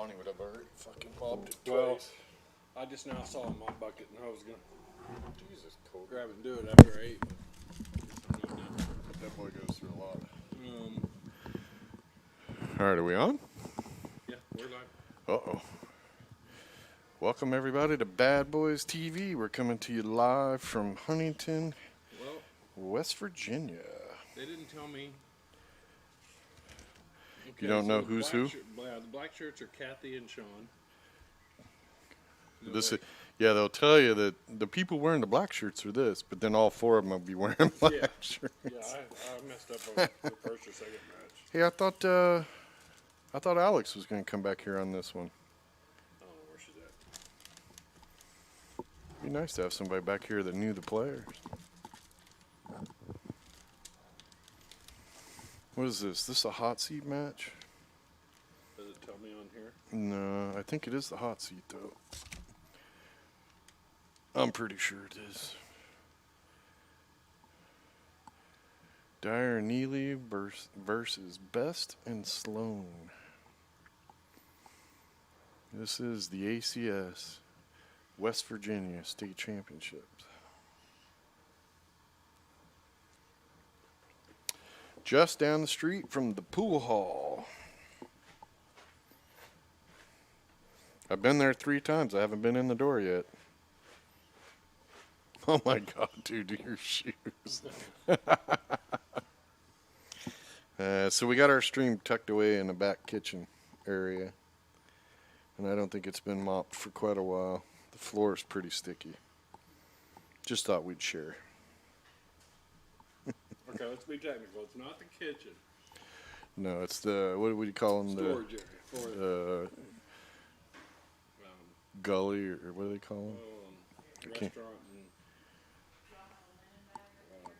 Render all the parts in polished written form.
Donnie would have already fucking popped it Well, twice. I just now saw my bucket and I was gonna Jesus, Cole. grab it and do it after I ate. That boy goes through a lot. All right, are we on? Yeah, we're live. Uh-oh. Welcome, everybody, to Bad Boys TV. We're coming to you live from Huntington, Well, West Virginia. they didn't tell me. Okay, You don't know the who's black who? The black shirts are Kathy and Sean. Yeah, they'll tell you that the people wearing the black shirts are this, but then all four of them will be wearing black shirts. Yeah, I messed up on the first or second match. Hey, I thought Alex was going to come back here on this one. I don't know where she's at. It'd be nice to have somebody back here that knew the players. What is this? This a hot seat match? Does it tell me on here? No, I think it is the hot seat, though. I'm pretty sure it is. DYER and NEELY versus Best and SLOAN. This is the ACS West Virginia State Championships. Just down the street from the pool hall. I've been there 3 times. I haven't been in the door yet. Oh my God, dude, your shoes. So we got our stream tucked away in the back kitchen area. And I don't think it's been mopped for quite a while. The floor is pretty sticky. Just thought we'd share. Okay, let's be technical. It's not the kitchen. No, it's the, what do you call them? Storage area for The gully, or what do they call them? restaurant and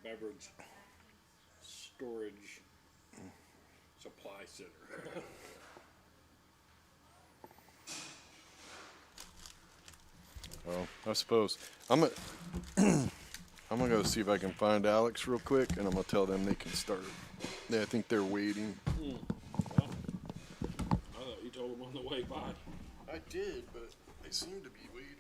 beverage storage supply center. Well, I suppose. I'm gonna go see if I can find Alex real quick, and I'm gonna tell them they can start. Yeah, I think they're waiting. Well, I thought you told them on the way by. I did, but they seem to be waiting.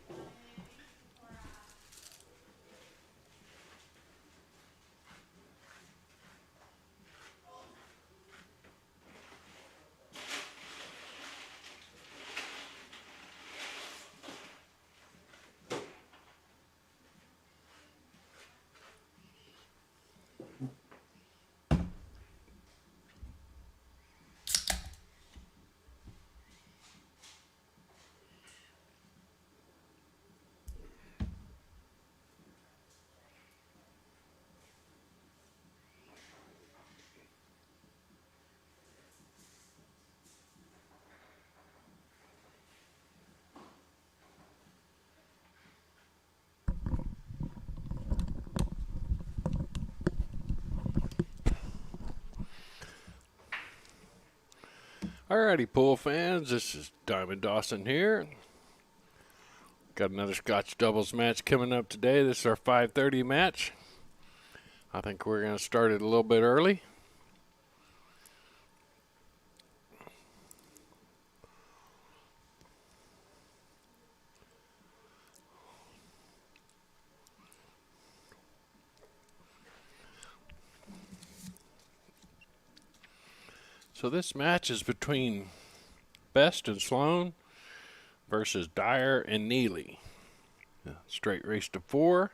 Alrighty, pool fans, this is Diamond Dawson here. Got another Scotch doubles match coming up today. This is our 5:30 match. I think we're going to start it a little bit early. So this match is between Best and SLOAN versus DYER and NEELY. Straight race to 4.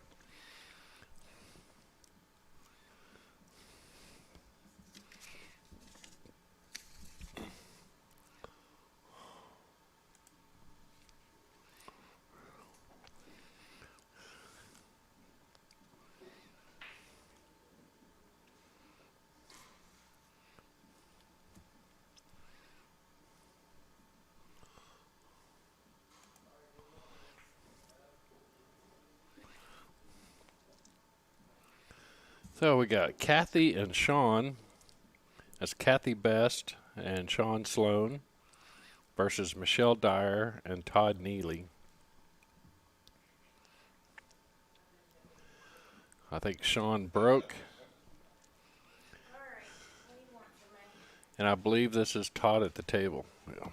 So we got Kathy and Sean. That's Kathy Best and Sean SLOAN versus Michelle DYER and Todd NEELY. I think Sean broke. And I believe this is Todd at the table. Yeah.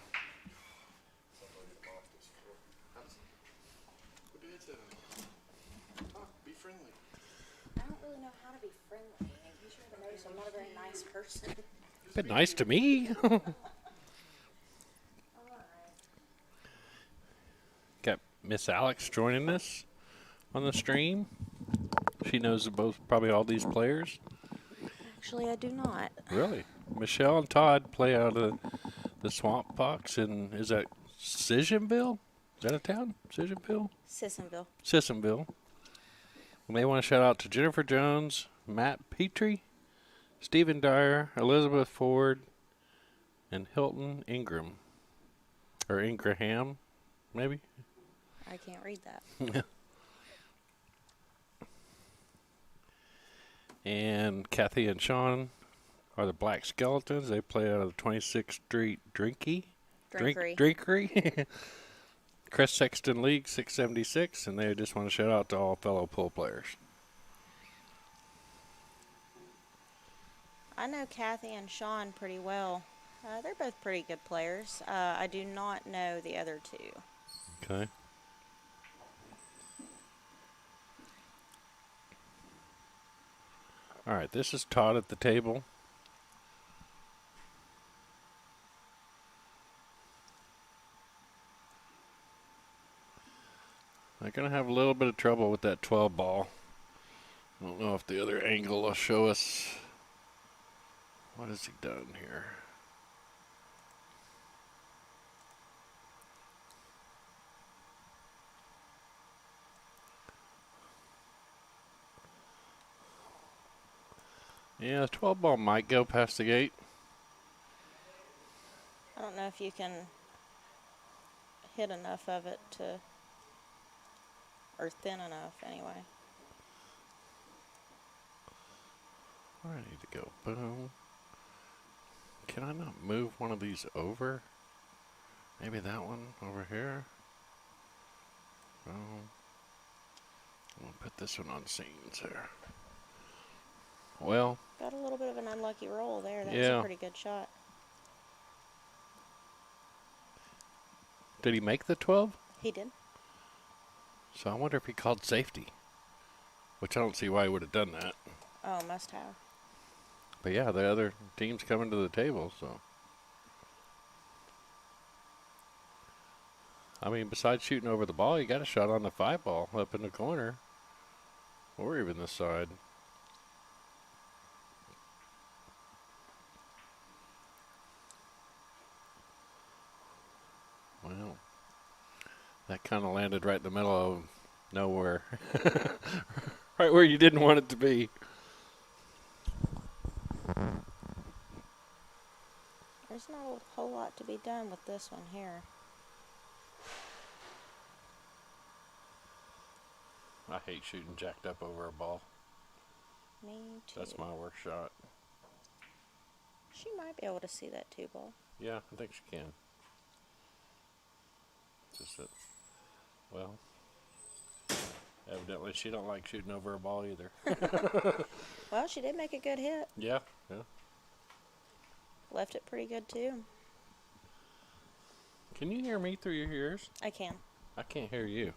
really know how to be friendly. In case you haven't noticed, I'm not a very nice person. Been nice to me. Alright. Got Miss Alex joining us on the stream. She knows both, probably all these players. Actually, I do not. Really? Michelle and Todd play out of the Swamp Fox in, is that Sissionville? Is that a town? Sissionville? Sissonville. Sissonville. We may want to shout out to Jennifer Jones, Matt Petrie, Stephen Dyer, Elizabeth Ford, and Hilton Ingram. Or Ingraham, maybe? I can't read that. And Kathy and Sean are the Black Skeletons. They play out of the 26th Street Drinkery. Chris Sexton League 676, and they just want to shout out to all fellow pool players. I know Kathy and Sean pretty well. They're both pretty good players. I do not know the other two. Okay. All right, this is Todd at the table. They're going to have a little bit of trouble with that 12 ball. I don't know if the other angle will show us. What has he done here? Yeah, the 12 ball might go past the gate. I don't know if you can hit enough of it to, or thin enough anyway. Where I need to go? Boom. Can I not move one of these over? Maybe that one over here? Boom. I'm going to put this one on scenes there. Well, Got a little bit of an unlucky roll there. That was Yeah. a pretty good shot. did he make the 12? He did. So I wonder if he called safety. Which I don't see why he would have done that. Oh, must have. But yeah, the other team's coming to the table, so. I mean, besides shooting over the ball, you got a shot on the 5 ball up in the corner. Or even this side. Well, that kind of landed right in the middle of nowhere. Right where you didn't want it to be. There's not a whole lot to be done with this one here. I hate shooting jacked up over a ball. Me too. That's my worst shot. She might be able to see that 2 ball. Yeah, I think she can. Just that, well, evidently she don't like shooting over a ball either. Well, she did make a good hit. Yeah. Left it pretty good too. Can you hear me through your ears? I can. I can't hear you.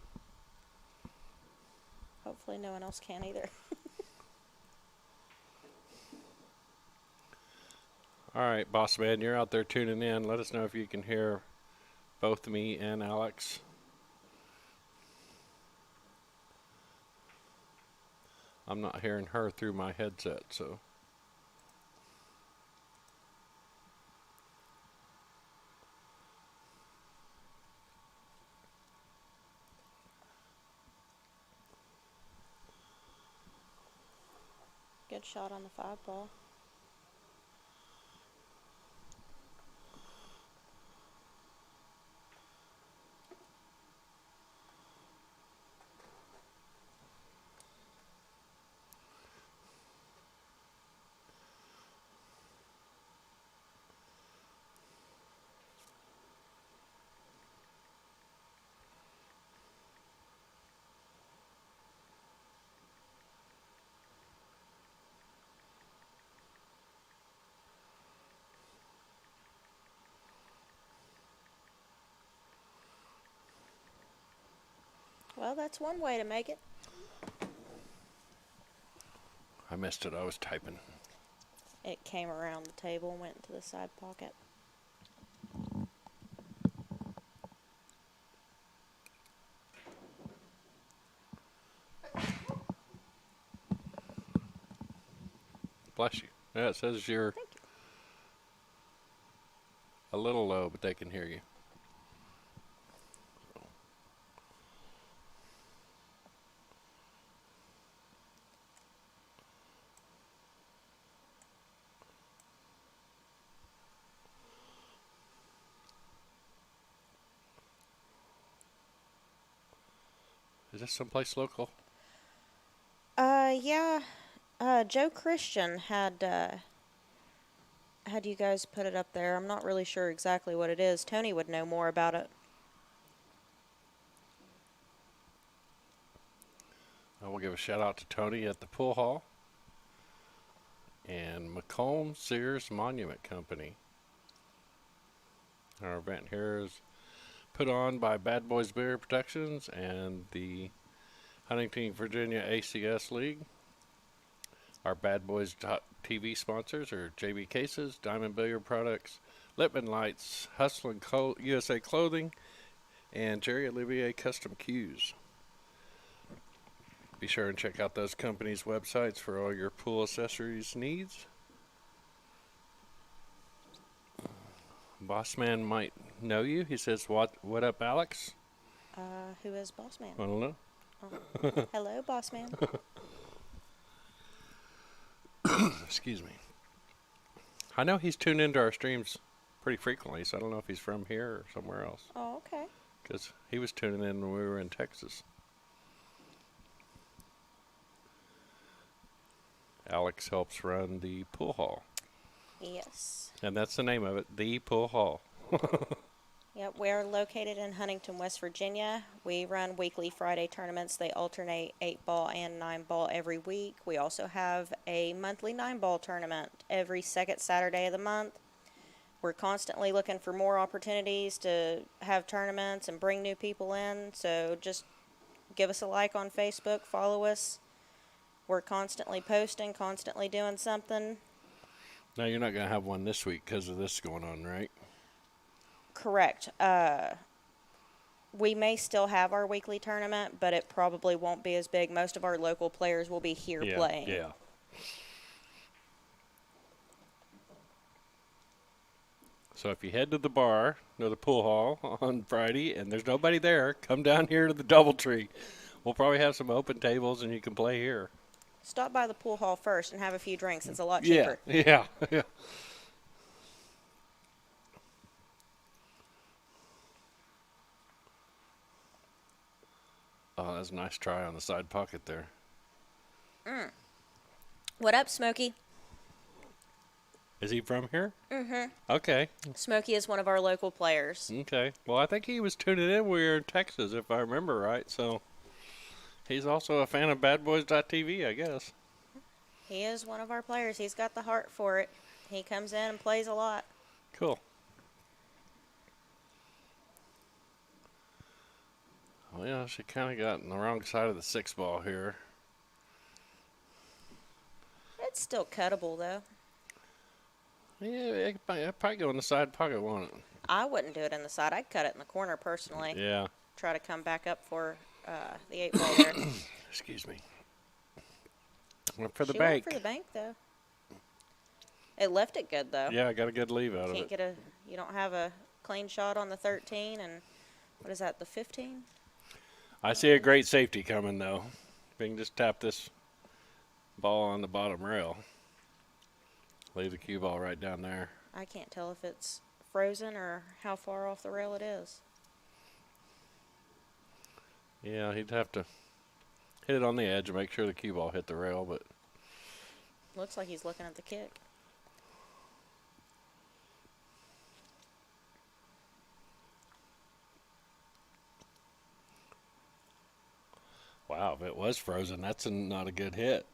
Hopefully no one else can either. All right, boss man, you're out there tuning in. Let us know if you can hear both me and Alex. I'm not hearing her through my headset, so. Good shot on the 5 ball. Well, that's one way to make it. I missed it. I was typing. It came around the table and went into the side pocket. Bless you. Yeah, it says you're Thank you. a little low, but they can hear you. Is this someplace local? Yeah. Joe Christian had you guys put it up there. I'm not really sure exactly what it is. Tony would know more about it. I will give a shout out to Tony at the pool hall and McComb Sears Monument Company. Our event here is put on by Bad Boys Barrier Protections and the Huntington, Virginia ACS League. Our Bad Boys TV sponsors are JB Cases, Diamond Billiard Products, Lippman Lights, Hustle and USA Clothing, and Jerry Olivier Custom Cues. Be sure and check out those companies' websites for all your pool accessories needs. Bossman might know you. He says, what up, Alex? Who is Boss Man? I don't know. Oh. Hello, Boss Man. Excuse me. I know he's tuned into our streams pretty frequently, so I don't know if he's from here or somewhere else. Oh, okay. Because he was tuning in when we were in Texas. Alex helps run the pool hall. Yes. And that's the name of it, the pool hall. Yep, we're located in Huntington, West Virginia. We run weekly Friday tournaments. They alternate 8-ball and 9-ball every week. We also have a monthly 9-ball tournament every second Saturday of the month. We're constantly looking for more opportunities to have tournaments and bring new people in. So just give us a like on Facebook, follow us. We're constantly posting, constantly doing something. Now, you're not going to have one this week because of this going on, right? Correct. We may still have our weekly tournament, but it probably won't be as big. Most of our local players will be here playing. Yeah. So if you head to the bar, or the pool hall on Friday, and there's nobody there, come down here to the DoubleTree. We'll probably have some open tables, and you can play here. Stop by the pool hall first and have a few drinks. It's a lot cheaper. Yeah. Oh, that's a nice try on the side pocket there. What up, Smokey? Is he from here? Mm-hmm. Okay. Smokey is one of our local players. Okay. Well, I think he was tuning in when we were in Texas, if I remember right. So he's also a fan of BadBoys.tv, I guess. He is one of our players. He's got the heart for it. He comes in and plays a lot. Cool. Well, yeah, she kind of got on the wrong side of the 6-ball here. It's still cuttable, though. Yeah, it'd probably go in the side pocket, won't it? I wouldn't do it in the side. I'd cut it in the corner, personally. Yeah. Try to come back up for the 8-ball there. Excuse me. Went for the She bank. went for the bank, though. It left it good, though. Yeah, I got a good leave out of it. You don't have a clean shot on the 13, and what is that, the 15? I see a great safety coming, though. We can just tap this ball on the bottom rail. Leave the cue ball right down there. I can't tell if it's frozen or how far off the rail it is. Yeah, he'd have to hit it on the edge and make sure the cue ball hit the rail, but Looks like he's looking at the kick. wow, if it was frozen, that's not a good hit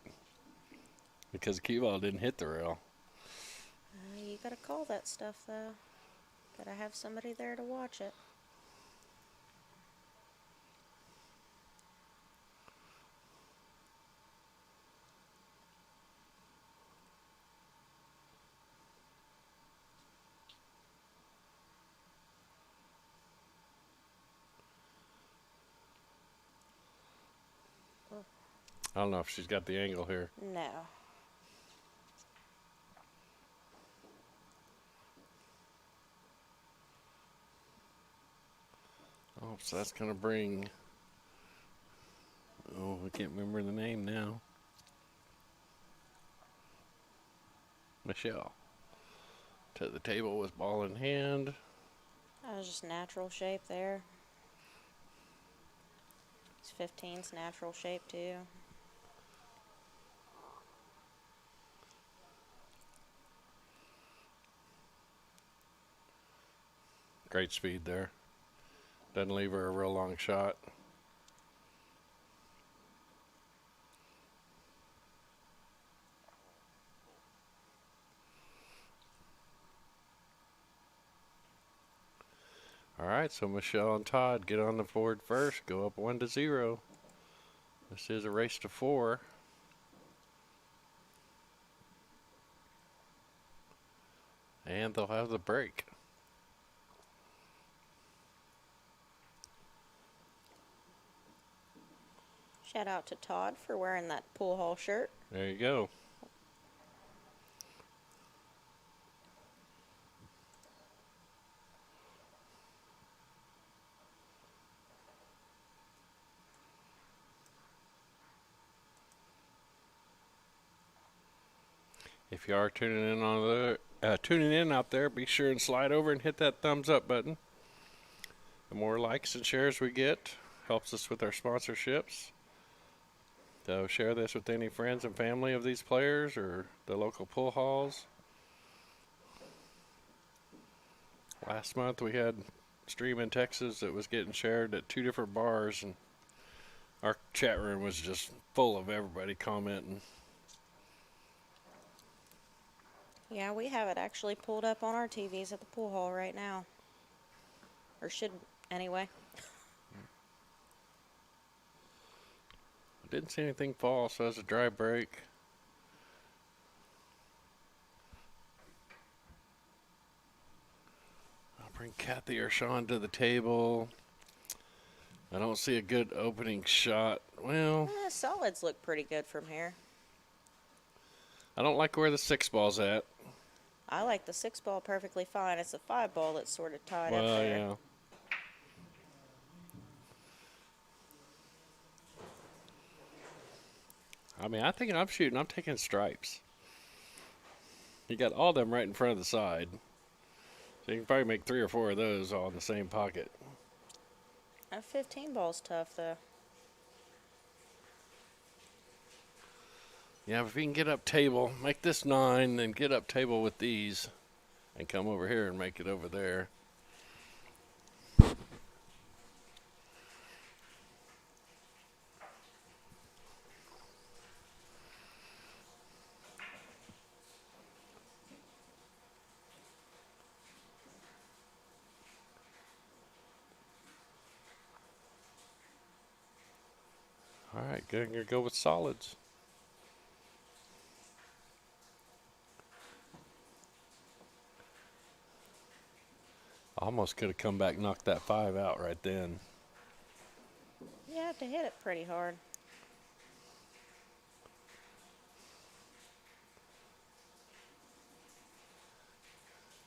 because the cue ball didn't hit the rail. You gotta call that stuff, though. Gotta have somebody there to watch it. I don't know if she's got the angle here. No. Oh, so that's going to bring... Oh, I can't remember the name now. Michelle. To the table with ball in hand. That was just natural shape there. 15's natural shape too. Great speed there. Doesn't leave her a real long shot. All right, so Michelle and Todd get on the board first, go up 1-0. This is a race to 4. And they'll have the break. Shout out to Todd for wearing that pool hall shirt. There you go. If you are tuning in out there, be sure and slide over and hit that thumbs up button. The more likes and shares we get helps us with our sponsorships. So share this with any friends and family of these players or the local pool halls. Last month we had a stream in Texas that was getting shared at 2 different bars, and our chat room was just full of everybody commenting. Yeah, we have it actually pulled up on our TVs at the pool hall right now. Or should, anyway. I didn't see anything fall, so it's a dry break. I'll bring Kathy or Sean to the table. I don't see a good opening shot. Well, Solids look pretty good from here. I don't like where the 6 ball's at. I like the 6 ball perfectly fine. It's the 5 ball that's sort of tied up Well, there. yeah. I mean, I think I'm taking stripes. You got all them right in front of the side. So you can probably make 3 or 4 of those all in the same pocket. That 15 ball's tough, though. Yeah, if you can get up table, make this 9, then get up table with these, and come over here and make it over there. All right, gonna go with solids. Almost could have come back and knocked that 5 out right then. You have to hit it pretty hard.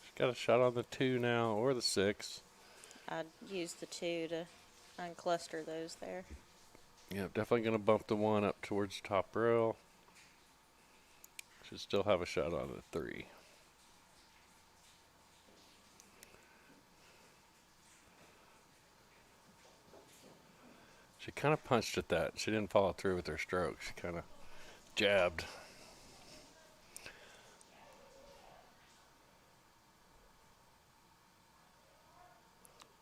She's got a shot on the 2 now, or the 6. I'd use the 2 to uncluster those there. Yeah, definitely going to bump the 1 up towards the top rail. Should still have a shot on the 3. She kind of punched at that. She didn't follow through with her stroke. She kind of jabbed.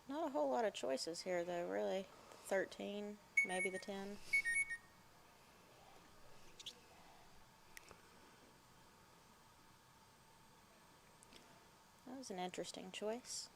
Not a whole lot of choices here, though, really. 13, maybe the 10. That was an interesting choice.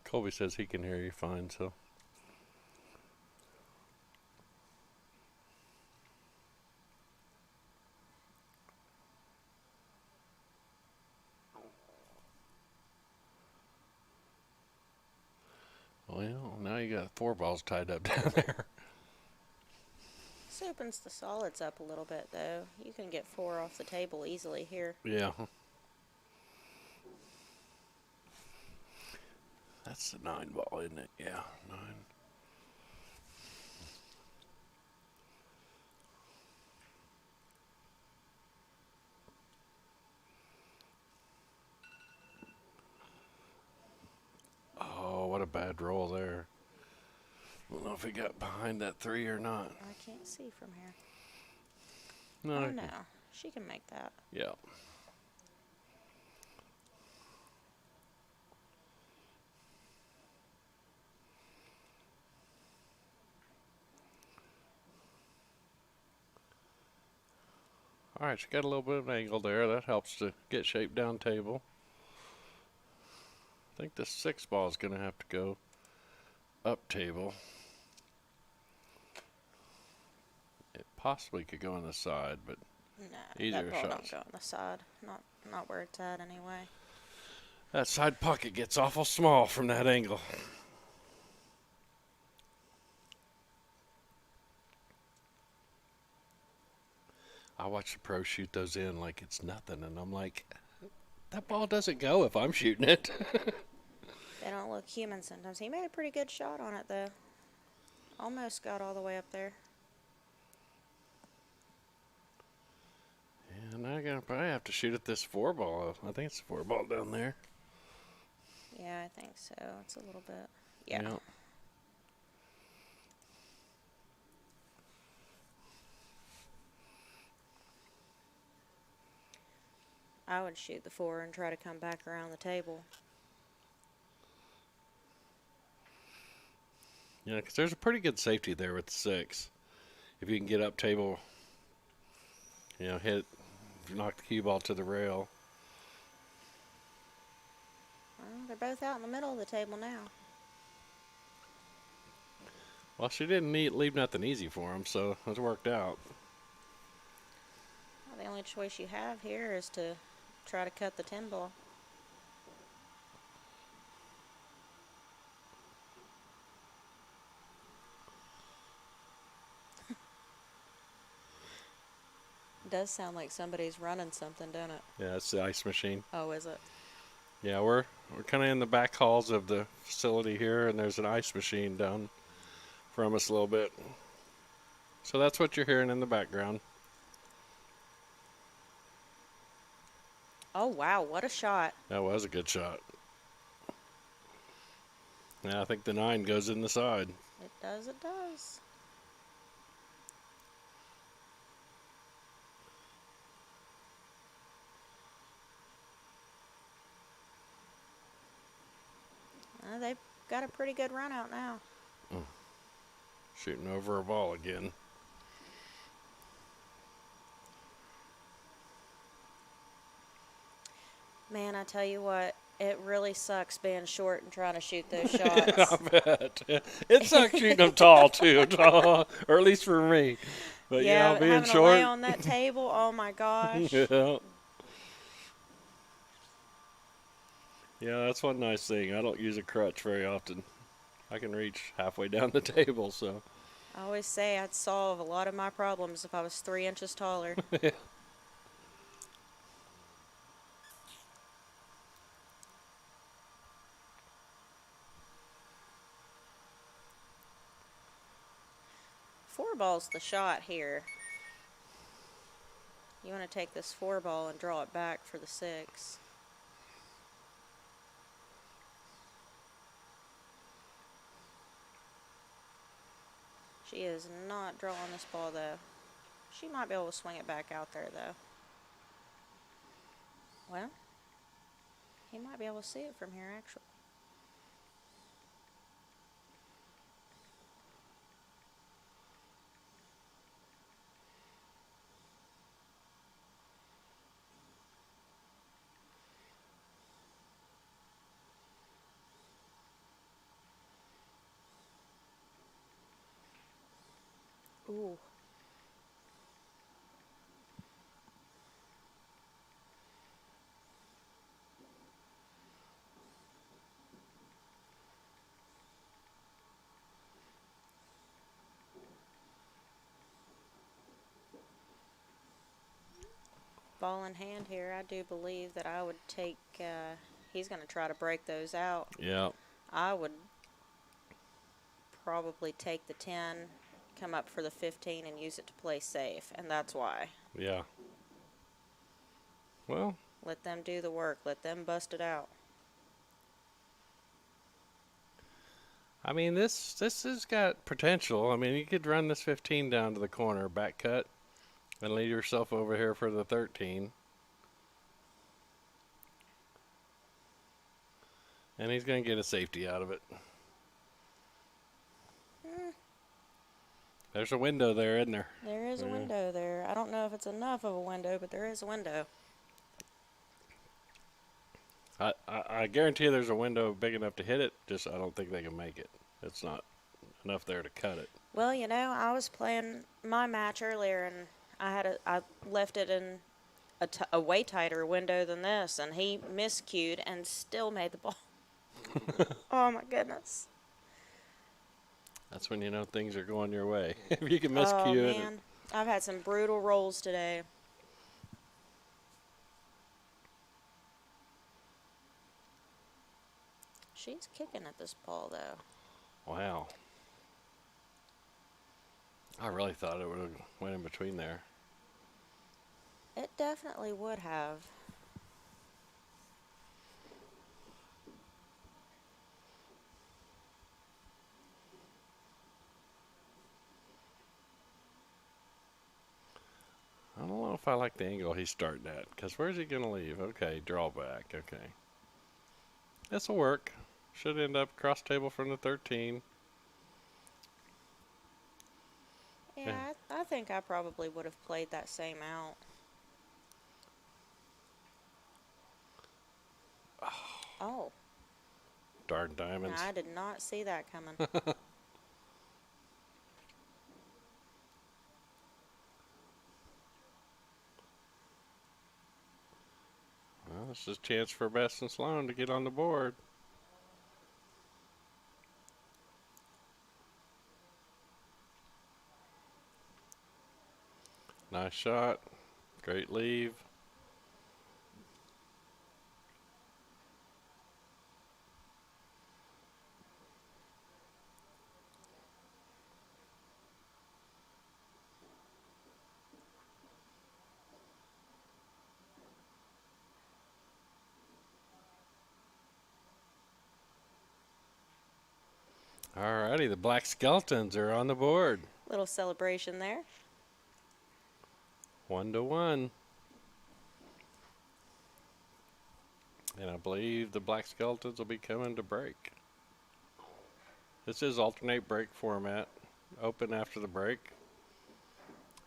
Colby says he can hear you fine, so. Well, now you got 4 balls tied up down there. This opens the solids up a little bit, though. You can get 4 off the table easily here. Yeah. That's the 9 ball, isn't it? Yeah, 9. Oh, what a bad roll there. I don't know if he got behind that 3 or not. I can't see from here. No. Oh, no. She can make that. Yeah. All right, she got a little bit of an angle there. That helps to get shape down table. I think the 6 ball is going to have to go up table. It possibly could go on the side, but No, easier that ball shots. don't go on the side. Not where it's at anyway. That side pocket gets awful small from that angle. I watch the pros shoot those in like it's nothing, and I'm like, that ball doesn't go if I'm shooting it. They don't look human sometimes. He made a pretty good shot on it, though. Almost got all the way up there. And I'm going to probably have to shoot at this 4 ball. I think it's a 4 ball down there. Yeah, I think so. It's a little bit. Yeah. Yep. I would shoot the 4 and try to come back around the table. Yeah, because there's a pretty good safety there with the 6. If you can get up table, knock the cue ball to the rail. Well, they're both out in the middle of the table now. Well, she didn't leave nothing easy for him, so it worked out. Well, the only choice you have here is to try to cut the 10 ball. It does sound like somebody's running something, doesn't it? Yeah, it's the ice machine. Oh, is it? Yeah, we're kind of in the back halls of the facility here, and there's an ice machine down from us a little bit. So that's what you're hearing in the background. Oh, wow, what a shot. That was a good shot. Yeah, I think the 9 goes in the side. It does, it does. They've got a pretty good run out now. Shooting over a ball again. Man, I tell you what, it really sucks being short and trying to shoot those shots. I bet. It sucks shooting them tall, too. Or at least for me. But, yeah, being having short. to lay on that table, oh my gosh. Yeah. Yeah, that's one nice thing. I don't use a crutch very often. I can reach halfway down the table, so. I always say I'd solve a lot of my problems if I was 3 inches taller. Four ball's the shot here. You want to take this 4 ball and draw it back for the 6. She is not drawing this ball, though. She might be able to swing it back out there, though. Well, he might be able to see it from here, actually. Ooh. Ball in hand here, I do believe that I would take, he's going to try to break those out. Yeah. I would probably take the 10, come up for the 15, and use it to play safe, and that's why. Yeah. Well, Let them do the work. Let them bust it out. I mean, this has got potential. I mean, you could run this 15 down to the corner, back cut, and leave yourself over here for the 13. And he's going to get a safety out of it. There's a window there, isn't there? There is a Yeah. window there. I don't know if it's enough of a window, but there is a window. I guarantee you there's a window big enough to hit it, just I don't think they can make it. It's not enough there to cut it. Well, you know, I was playing my match earlier, and I left it in a way tighter window than this, and he miscued and still made the ball. Oh my goodness. That's when you know things are going your way. If you can Oh miscue it. man, I've had some brutal rolls today. She's kicking at this ball though. Wow. I really thought it would have went in between there. It definitely would have. I don't know if I like the angle he's starting at, because where's he going to leave? Okay, draw back. Okay. This will work. Should end up cross table from the 13. Yeah, I think I probably would have played that same out. Oh, Darn diamonds. I did not see that coming. Well, this is a chance for Best and Sloan to get on the board. Nice shot. Great leave. Alrighty, the Black Skeletons are on the board. Little celebration there. 1-1. And I believe the Black Skeletons will be coming to break. This is alternate break format. Open after the break.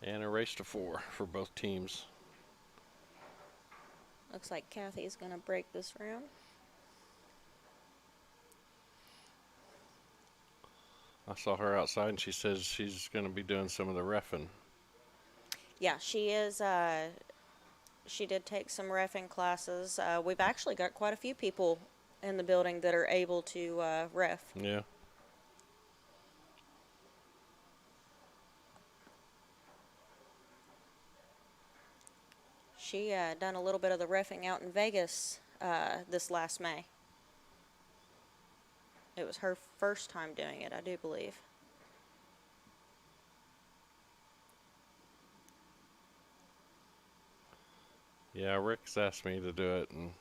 And a race to 4 for both teams. Looks like Kathy's going to break this round. I saw her outside and she says she's going to be doing some of the reffing. Yeah, she is. She did take some reffing classes. We've actually got quite a few people in the building that are able to ref. Yeah. She done a little bit of the reffing out in Vegas this last May. It was her first time doing it, I do believe. Yeah, Rick's asked me to do it, and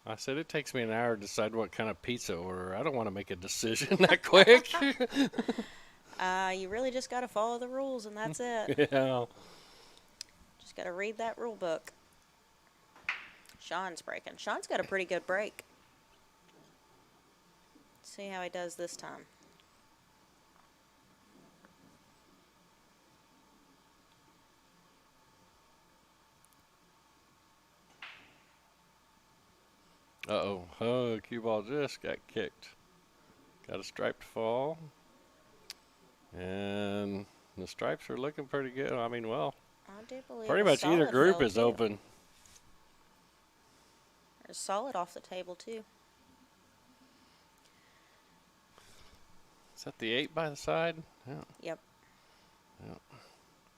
I said it takes me an hour to decide what kind of pizza to order. I don't want to make a decision that quick. You really just got to follow the rules, and that's it. Yeah. Just got to read that rule book. Sean's breaking. Sean's got a pretty good break. See how he does this time. Uh-oh. Oh, cue ball just got kicked. Got a striped fall. And The stripes are looking pretty good. I mean, well, I do believe pretty a much either solid group fill, is too. open. There's solid off the table too. Is that the 8 by the side? Yeah. Yep.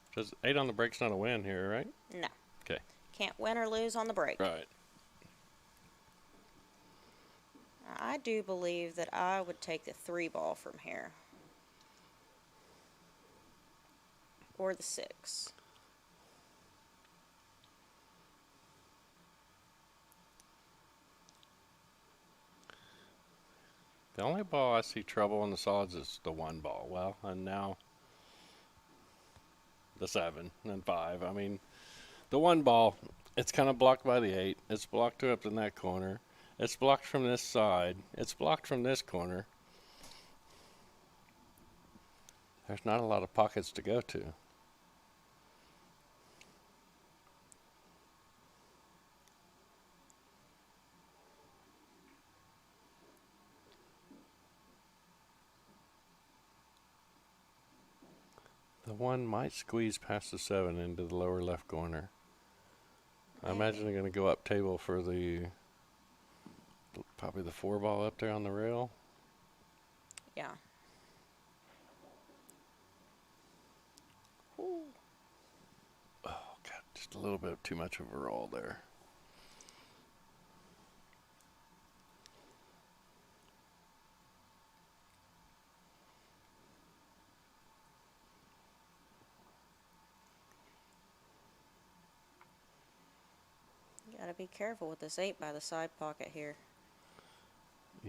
Because 8 on the break's not a win here, right? No. Okay. Can't win or lose on the break. Right. I do believe that I would take the 3 ball from here. Or the 6. The only ball I see trouble in the solids is the 1 ball. Well, and now the 7 and 5. I mean, the 1 ball, it's kind of blocked by the 8. It's blocked up in that corner. It's blocked from this side. It's blocked from this corner. There's not a lot of pockets to go to. The 1 might squeeze past the 7 into the lower left corner. I imagine they're going to go up table for probably the 4 ball up there on the rail. Yeah. Oh, God, just a little bit too much of a roll there. You gotta be careful with this 8 by the side pocket here.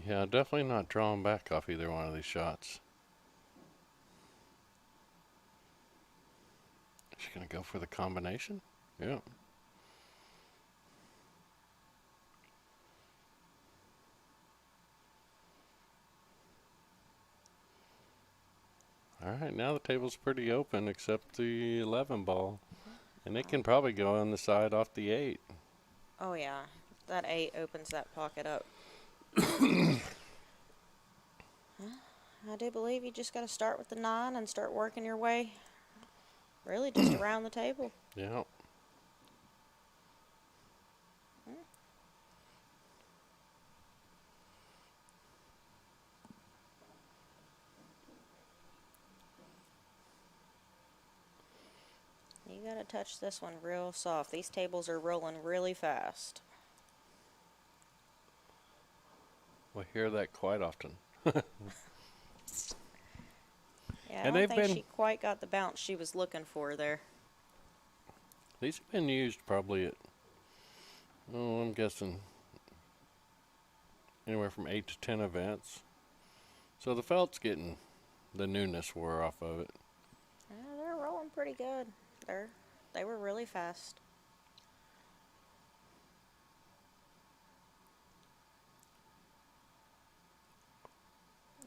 Yeah, definitely not drawing back off either one of these shots. She's going to go for the combination? Yeah. All right, now the table's pretty open except the 11 ball. And it can probably go on the side off the 8. Oh yeah, that 8 opens that pocket up. I do believe you just got to start with the 9 and start working your way really just around the table. Yeah. You got to touch this one real soft. These tables are rolling really fast. We hear that quite often. Yeah, I And don't they've think been- she quite got the bounce she was looking for there. These have been used probably at, oh, I'm guessing anywhere from 8 to 10 events. So the felt's getting the newness wore off of it. Yeah, they're rolling pretty good. They were really fast.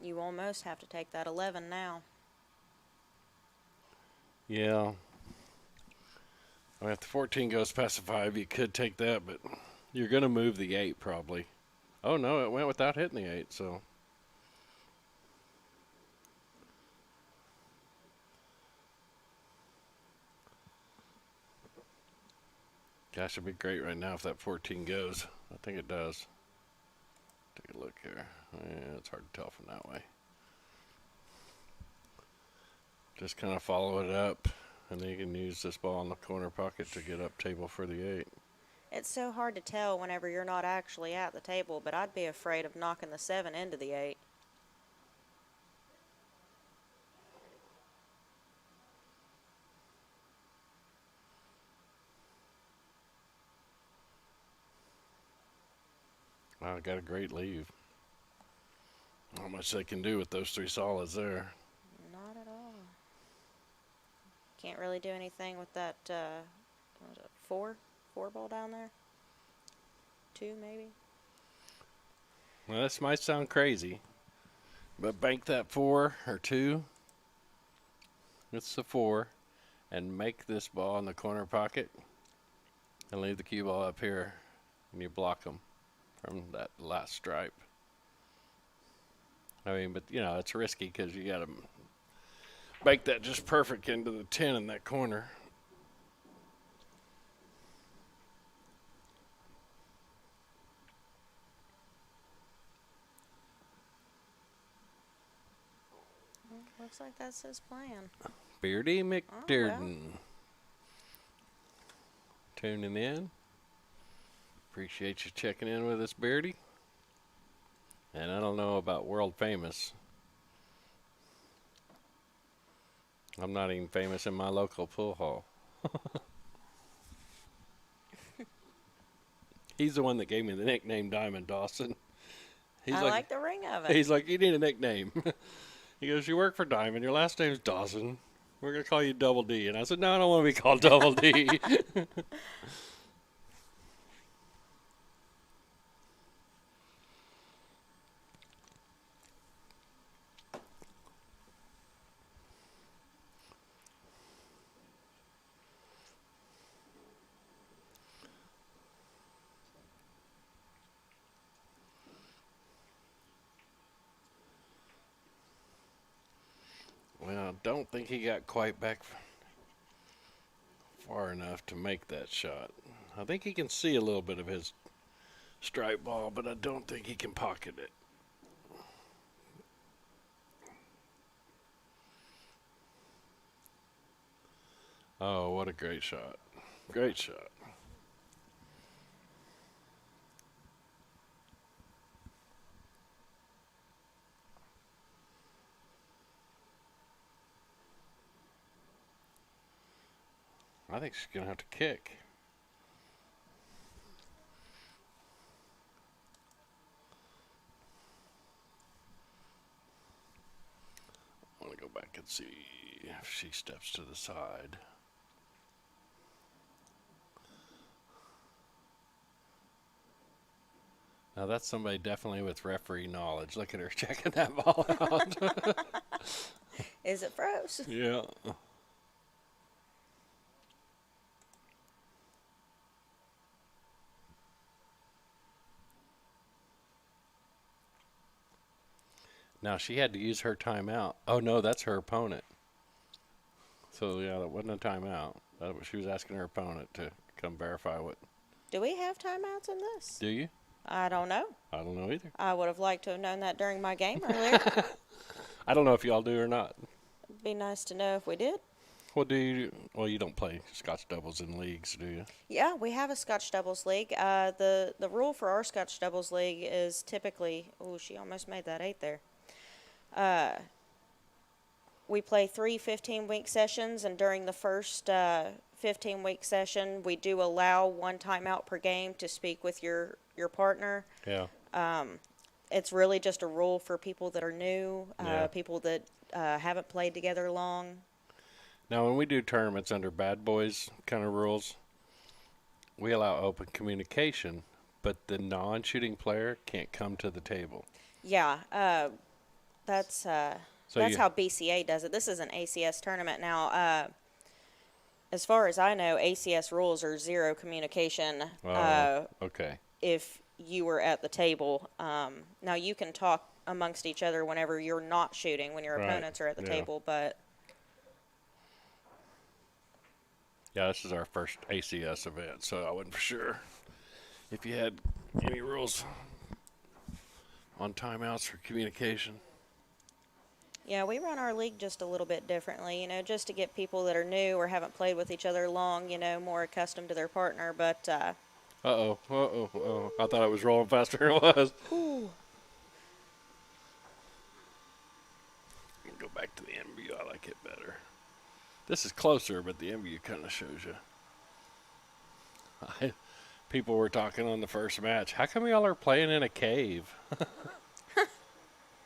You almost have to take that 11 now. Yeah. I mean, if the 14 goes past the 5, you could take that, but you're going to move the 8 probably. Oh, no, it went without hitting the 8, so. Gosh, it'd be great right now if that 14 goes. I think it does. Take a look here. Yeah, it's hard to tell from that way. Just kind of follow it up, and then you can use this ball in the corner pocket to get up table for the 8. It's so hard to tell whenever you're not actually at the table, but I'd be afraid of knocking the 7 into the 8. Wow, got a great leave. Not much they can do with those 3 solids there. Not at all. Can't really do anything with that, what was it, 4 ball down there? 2 maybe? Well, this might sound crazy, but bank that 4 or 2. It's the 4, and make this ball in the corner pocket, and leave the cue ball up here, and you block them from that last stripe. I mean, but you know, it's risky because you got to bake that just perfect into the tin in that corner. Looks like that's his plan. Beardy Oh, McDurden. Tuning in. Appreciate you checking in with us, Beardy. And I don't know about world famous. I'm not even famous in my local pool hall. He's the one that gave me the nickname Diamond Dawson. I like the ring of it. He's like, you need a nickname. He goes, you work for Diamond. Your last name's Dawson. We're going to call you Double D. And I said, no, I don't want to be called Double D. Well, I don't think he got quite back far enough to make that shot. I think he can see a little bit of his strike ball, but I don't think he can pocket it. Oh, what a great shot. Great shot. I think she's going to have to kick. I want to go back and see if she steps to the side. Now that's somebody definitely with referee knowledge. Look at her checking that ball out. Is it froze? Yeah. Now she had to use her timeout. Oh no, that's her opponent. So yeah, that wasn't a timeout. She was asking her opponent to come verify what. Do we have timeouts in this? Do you? I don't know. I don't know either. I would have liked to have known that during my game earlier. I don't know if y'all do or not. It'd be nice to know if we did. Well, you don't play Scotch doubles in leagues, do you? Yeah, we have a Scotch doubles league. The rule for our Scotch doubles league is typically, oh, she almost made that 8 there. We play 3 15-week sessions, and during the first 15-week session, we do allow 1 timeout per game to speak with your partner. Yeah. It's really just a rule for people that are new, Yeah. people that haven't played together long. Now, when we do tournaments under bad boys kind of rules, we allow open communication, but the non-shooting player can't come to the table. Yeah, that's how BCA does it. This is an ACS tournament now. As far as I know, ACS rules are 0 communication. Okay. If you were at the table, now you can talk amongst each other whenever you're not shooting, when your opponents are at the table, but. Yeah, this is our first ACS event, so I wasn't for sure if you had any rules on timeouts for communication. Yeah, we run our league just a little bit differently, just to get people that are new or haven't played with each other long, more accustomed to their partner, but. Uh-oh. I thought it was rolling faster than it was. Ooh. Go back to the MVU. I like it better. This is closer, but the MVU kind of shows you. People were talking on the first match. How come y'all are playing in a cave?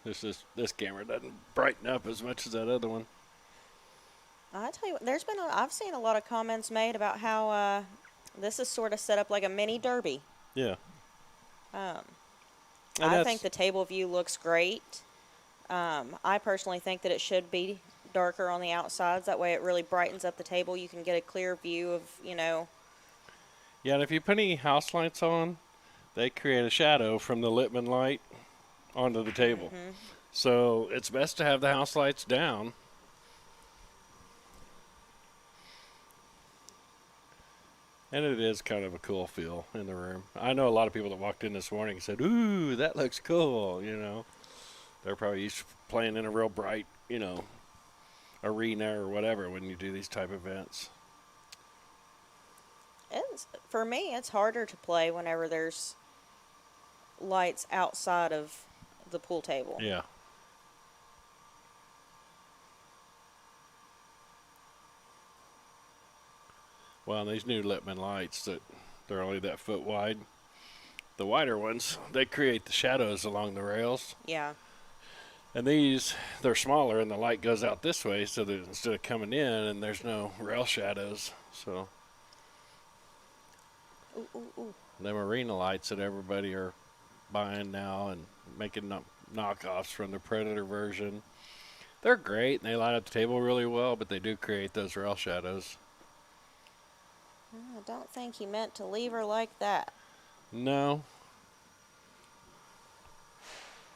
This camera doesn't brighten up as much as that other one. I tell you what, I've seen a lot of comments made about how this is sort of set up like a mini derby. Yeah. I think the table view looks great. I personally think that it should be darker on the outsides. That way it really brightens up the table. You can get a clear view of, Yeah, and if you put any house lights on, they create a shadow from the Littman light onto the table. Mm-hmm. So it's best to have the house lights down And it is kind of a cool feel in the room. I know a lot of people that walked in this morning and said, "Ooh, that looks cool," you know. They're probably used to playing in a real bright, you know, arena or whatever when you do these type events. For me, it's harder to play whenever there's lights outside of the pool table. Yeah. Well, these new Lippmann lights that they're only that foot wide. The wider ones, they create the shadows along the rails. Yeah. And these, they're smaller and the light goes out this way so that instead of coming in and there's no rail shadows. So Ooh. the marina lights that everybody are buying now and making knockoffs from the Predator version, they're great and they light up the table really well, but they do create those rail shadows. I don't think he meant to leave her like that. No.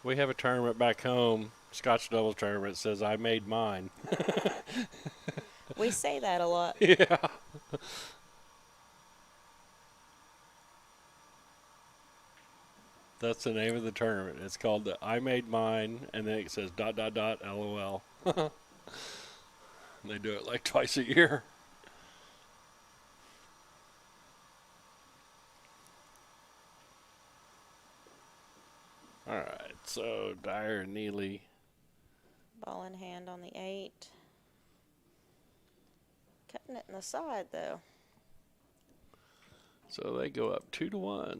We have a tournament back home, Scotch doubles tournament, says I made mine. We say that a lot. Yeah. That's the name of the tournament. It's called the I made mine, and then it says ... LOL. And they do it like twice a year. All right, so DYER and NEELY. Ball in hand on the 8. Cutting it in the side, though. So they go up 2-1.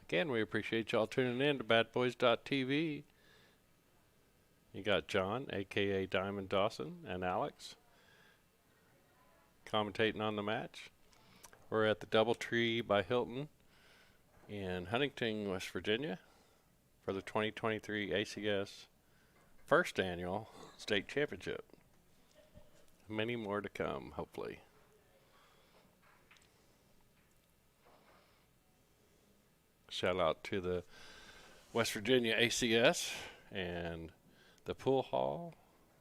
Again, we appreciate y'all tuning in to badboys.tv. You got John, a.k.a. Diamond Dawson, and Alex commentating on the match. We're at the Doubletree by Hilton in Huntington, West Virginia for the 2023 ACS first annual state championship. Many more to come, hopefully. Shout out to the West Virginia ACS and the Pool Hall,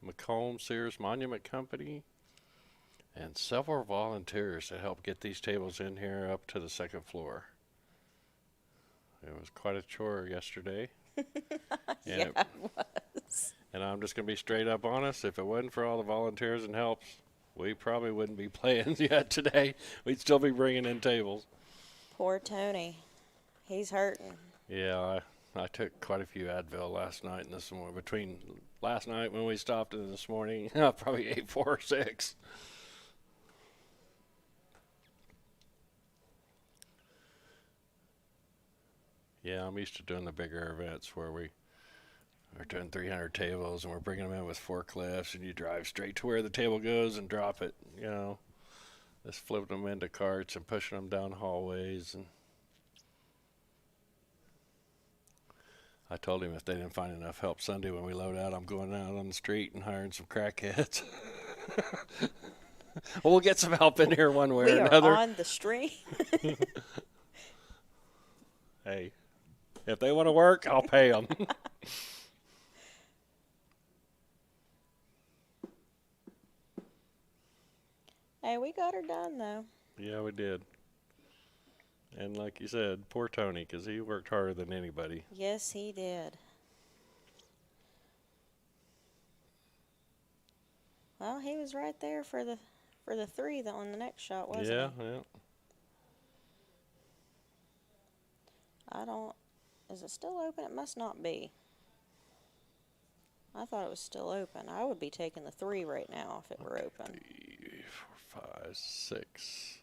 McComb Sears Monument Company, and several volunteers to help get these tables in here up to the second floor. It was quite a chore yesterday. Yeah, it was. And I'm just going to be straight up honest. If it wasn't for all the volunteers and helps, we probably wouldn't be playing yet today. We'd still be bringing in tables. Poor Tony. He's hurting. Yeah, I took quite a few Advil last night and this morning. Between last night when we stopped and this morning, I probably ate 4 or 6. Yeah, I'm used to doing the bigger events where we are doing 300 tables and we're bringing them in with forklifts and you drive straight to where the table goes and drop it, you know. Just flipping them into carts and pushing them down hallways. And I told him if they didn't find enough help Sunday when we load out, I'm going out on the street and hiring some crackheads. We'll get some help in here one way or another. We are on the street. Hey, if they want to work, I'll pay them. Hey, we got her done, though. Yeah, we did. And like you said, poor Tony, because he worked harder than anybody. Yes, he did. Well, he was right there for the 3 on the next shot, wasn't he? Yeah. Is it still open? It must not be. I thought it was still open. I would be taking the 3 right now if it were open. 3, 4, 5, 6.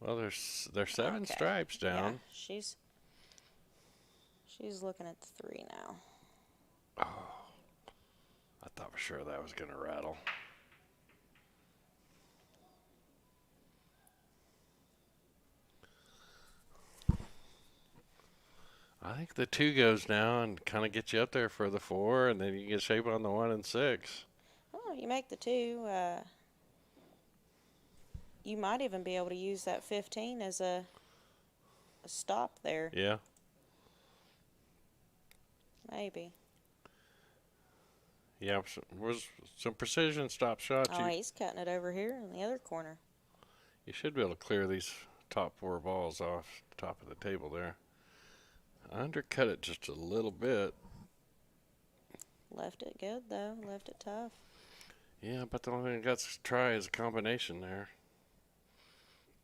Well, there's 7 Okay. stripes down. Yeah, she's looking at the 3 now. Oh, I thought for sure that was going to rattle. I think the 2 goes now and kind of gets you up there for the 4, and then you get shape on the 1 and 6. Oh, you make the 2. You might even be able to use that 15 as a stop there. Yeah. Maybe. Yeah, was some precision stop shots. Oh, he's cutting it over here in the other corner. You should be able to clear these top 4 balls off the top of the table there. I undercut it just a little bit. Left it good, though. Left it tough. Yeah, but the only thing I got to try is a combination there.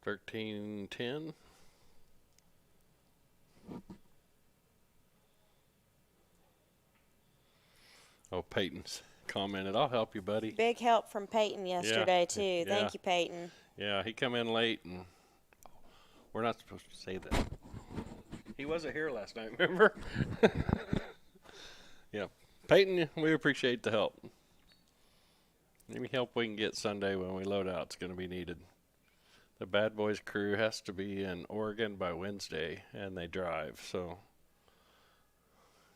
13-10. Oh, Peyton's commented, "I'll help you, buddy." Big help from Peyton yesterday, too. Yeah. Thank you, Peyton. Yeah, he come in late, and we're not supposed to say that. He wasn't here last night, remember? Yeah. Peyton, we appreciate the help. Any help we can get Sunday when we load out is going to be needed. The Bad Boys crew has to be in Oregon by Wednesday, and they drive. So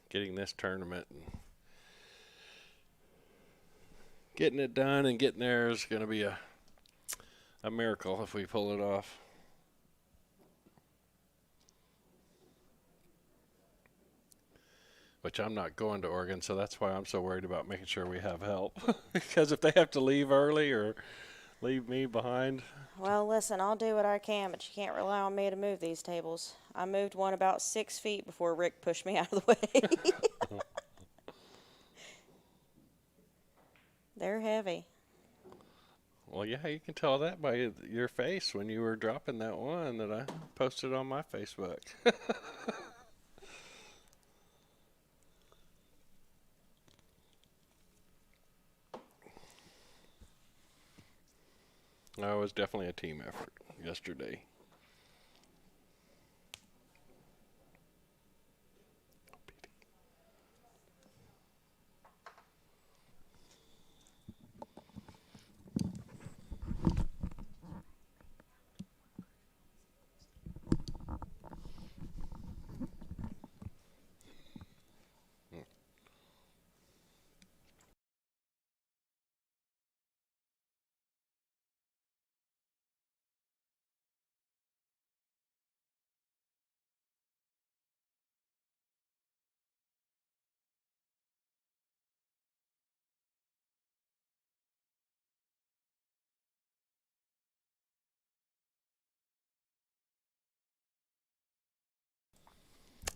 getting this tournament and getting it done and getting there is going to be a miracle if we pull it off. Which I'm not going to Oregon, so that's why I'm so worried about making sure we have help. Because if they have to leave early or leave me behind. Well, listen, I'll do what I can, but you can't rely on me to move these tables. I moved one about 6 feet before Rick pushed me out of the way. They're heavy. Well, yeah, you can tell that by your face when you were dropping that one that I posted on my Facebook. No, it was definitely a team effort yesterday.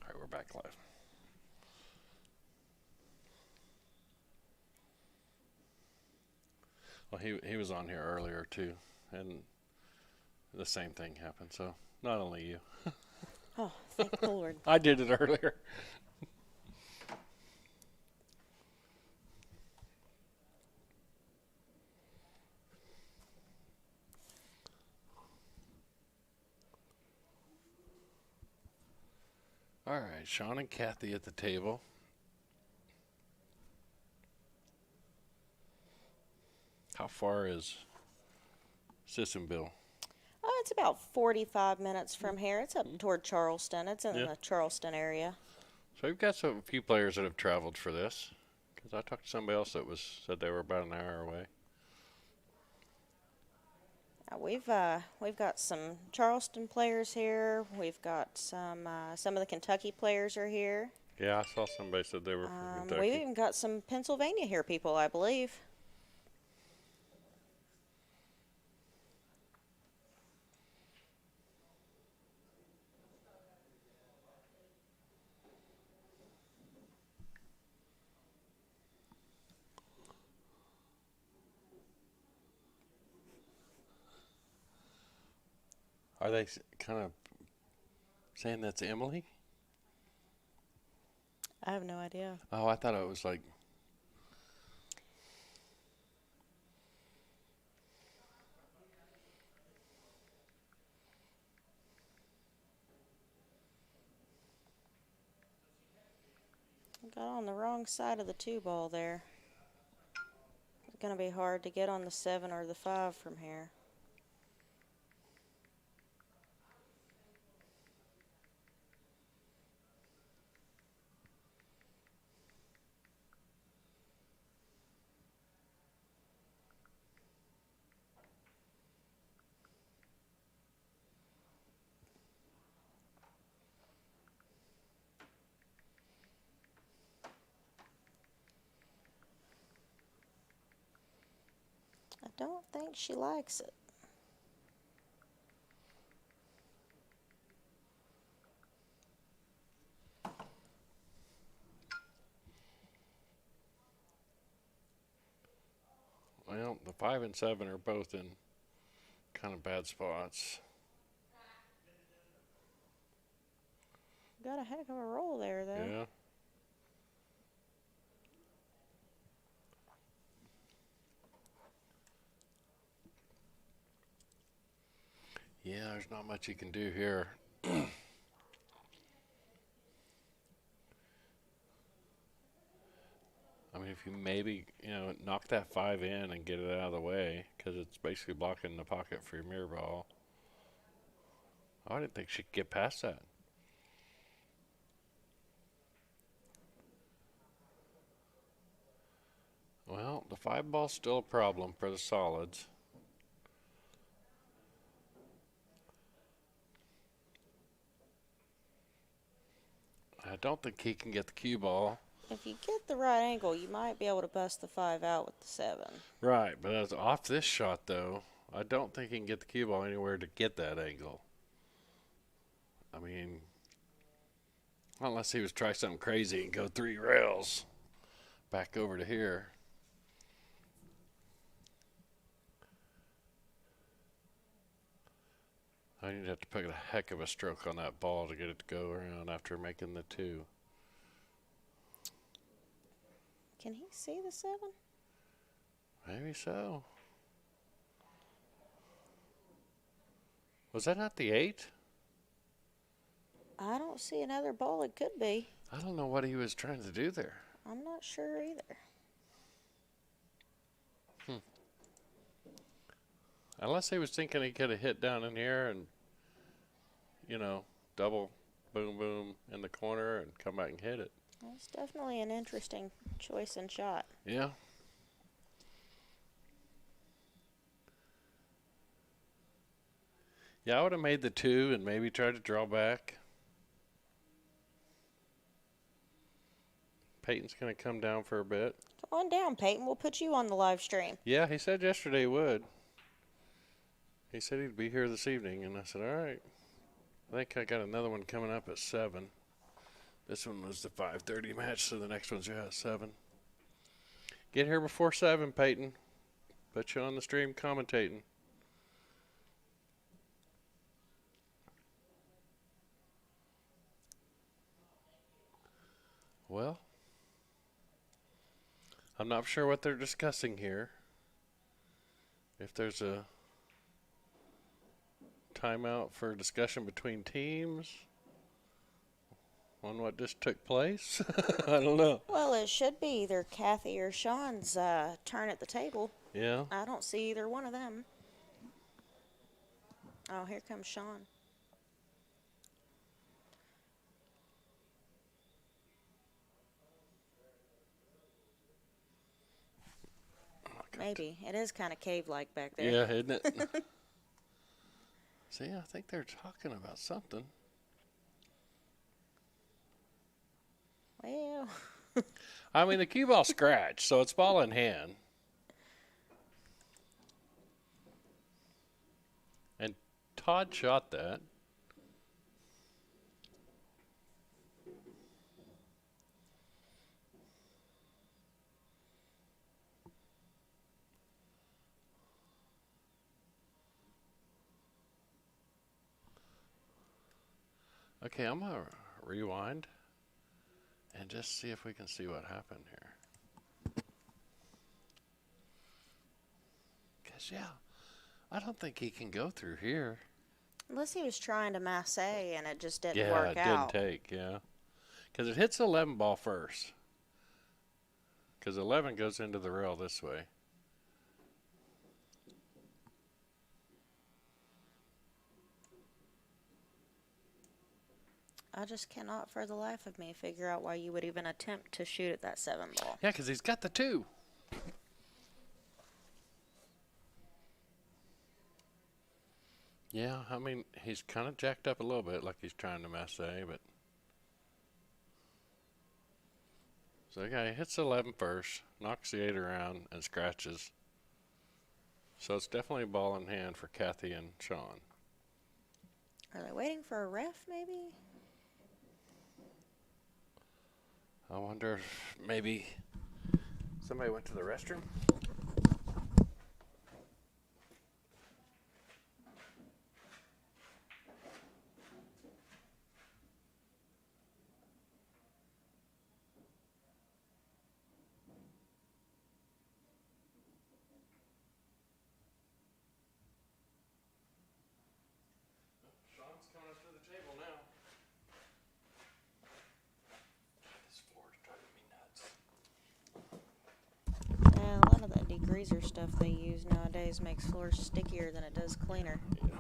All right, we're back live. Well, he was on here earlier too, and the same thing happened. So not only you. Oh, thank the Lord. I did it earlier. All right, Sean and Kathy at the table. How far is Sissonville? Oh, it's about 45 minutes from here. It's up toward Charleston. It's in the Charleston area. So we've got a few players that have traveled for this. Because I talked to somebody else that said they were about an hour away. We've got some Charleston players here. We've got some of the Kentucky players are here. Yeah, I saw somebody said they were from Kentucky. We've even got some Pennsylvania here people, I believe. Are they kind of saying that's Emily? I have no idea. Oh, I thought it was like... Got on the wrong side of the 2-ball there. It's going to be hard to get on the 7 or the 5 from here. don't think she likes it. Well, the 5 and 7 are both in kind of bad spots. Got a heck of a roll there, though. Yeah. Yeah, there's not much you can do here. I mean, if you maybe, knock that 5 in and get it out of the way, because it's basically blocking the pocket for your mirror ball. I didn't think she could get past that. Well, the 5 ball's still a problem for the solids. I don't think he can get the cue ball. If you get the right angle, you might be able to bust the 5 out with the 7. Right, but as off this shot, though, I don't think he can get the cue ball anywhere to get that angle. I mean, unless he was try something crazy and go 3 rails back over to here. I need to have to put a heck of a stroke on that ball to get it to go around after making the 2. Can he see the 7? Maybe so. Was that not the 8? I don't see another ball it could be. I don't know what he was trying to do there. I'm not sure either. Unless he was thinking he could have hit down in here and, double boom boom in the corner and come back and hit it. It's definitely an interesting choice and shot. Yeah. Yeah, I would have made the 2 and maybe tried to draw back. Peyton's going to come down for a bit. Come on down, Peyton. We'll put you on the live stream. Yeah, he said yesterday he would. He said he'd be here this evening, and I said, all right. I think I got another one coming up at 7. This one was the 5:30 match, so the next one's at 7. Get here before 7, Peyton. Put you on the stream commentating. Well, I'm not sure what they're discussing here. If there's a timeout for discussion between teams on what just took place, I don't know. Well, it should be either Kathy or Sean's turn at the table. Yeah. I don't see either one of them. Oh, here comes Sean. Maybe. It is kind of cave-like back there. Yeah, isn't it? See, I think they're talking about something. Well. I mean, the cue ball scratched, so it's ball in hand. And Todd shot that. Okay, I'm going to rewind and just see if we can see what happened here. Because, yeah, I don't think he can go through here. Unless he was trying to masse and it just didn't Yeah, work it out. didn't take, yeah. Because it hits the 11 ball first. Because 11 goes into the rail this way. I just cannot for the life of me figure out why you would even attempt to shoot at that 7 ball. Yeah, because he's got the 2. Yeah, I mean, he's kind of jacked up a little bit like he's trying to masse, but... So, okay, hits 11 first, knocks the 8 around, and scratches. So it's definitely ball in hand for Kathy and Sean. Are they waiting for a ref, maybe? I wonder if maybe somebody went to the restroom. Sean's coming up to the table now. This floor's driving me nuts. Yeah, a lot of the degreaser stuff they use nowadays makes floors stickier than it does cleaner. Yeah.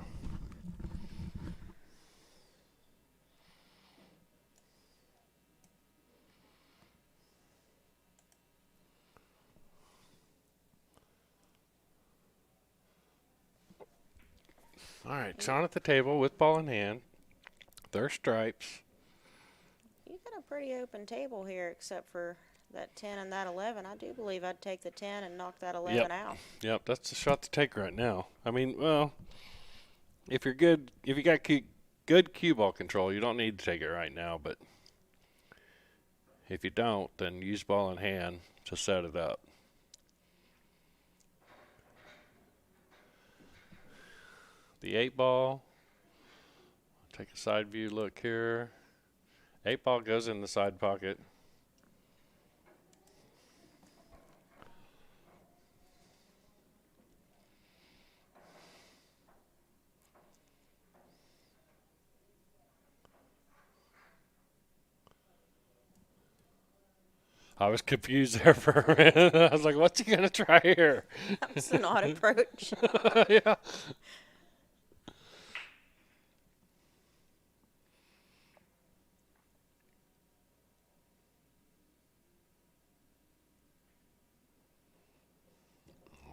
All right, Sean at the table with ball in hand. Their stripes. You got a pretty open table here, except for that 10 and that 11. I do believe I'd take the 10 and knock that 11 out. Yep, that's the shot to take right now. I mean, well, if you're good, if you got good cue ball control, you don't need to take it right now. But if you don't, then use ball in hand to set it up. The 8-ball. Take a side view look here. 8-ball goes in the side pocket. I was confused there for a minute. I was like, what's he going to try here? That was an odd approach. Yeah.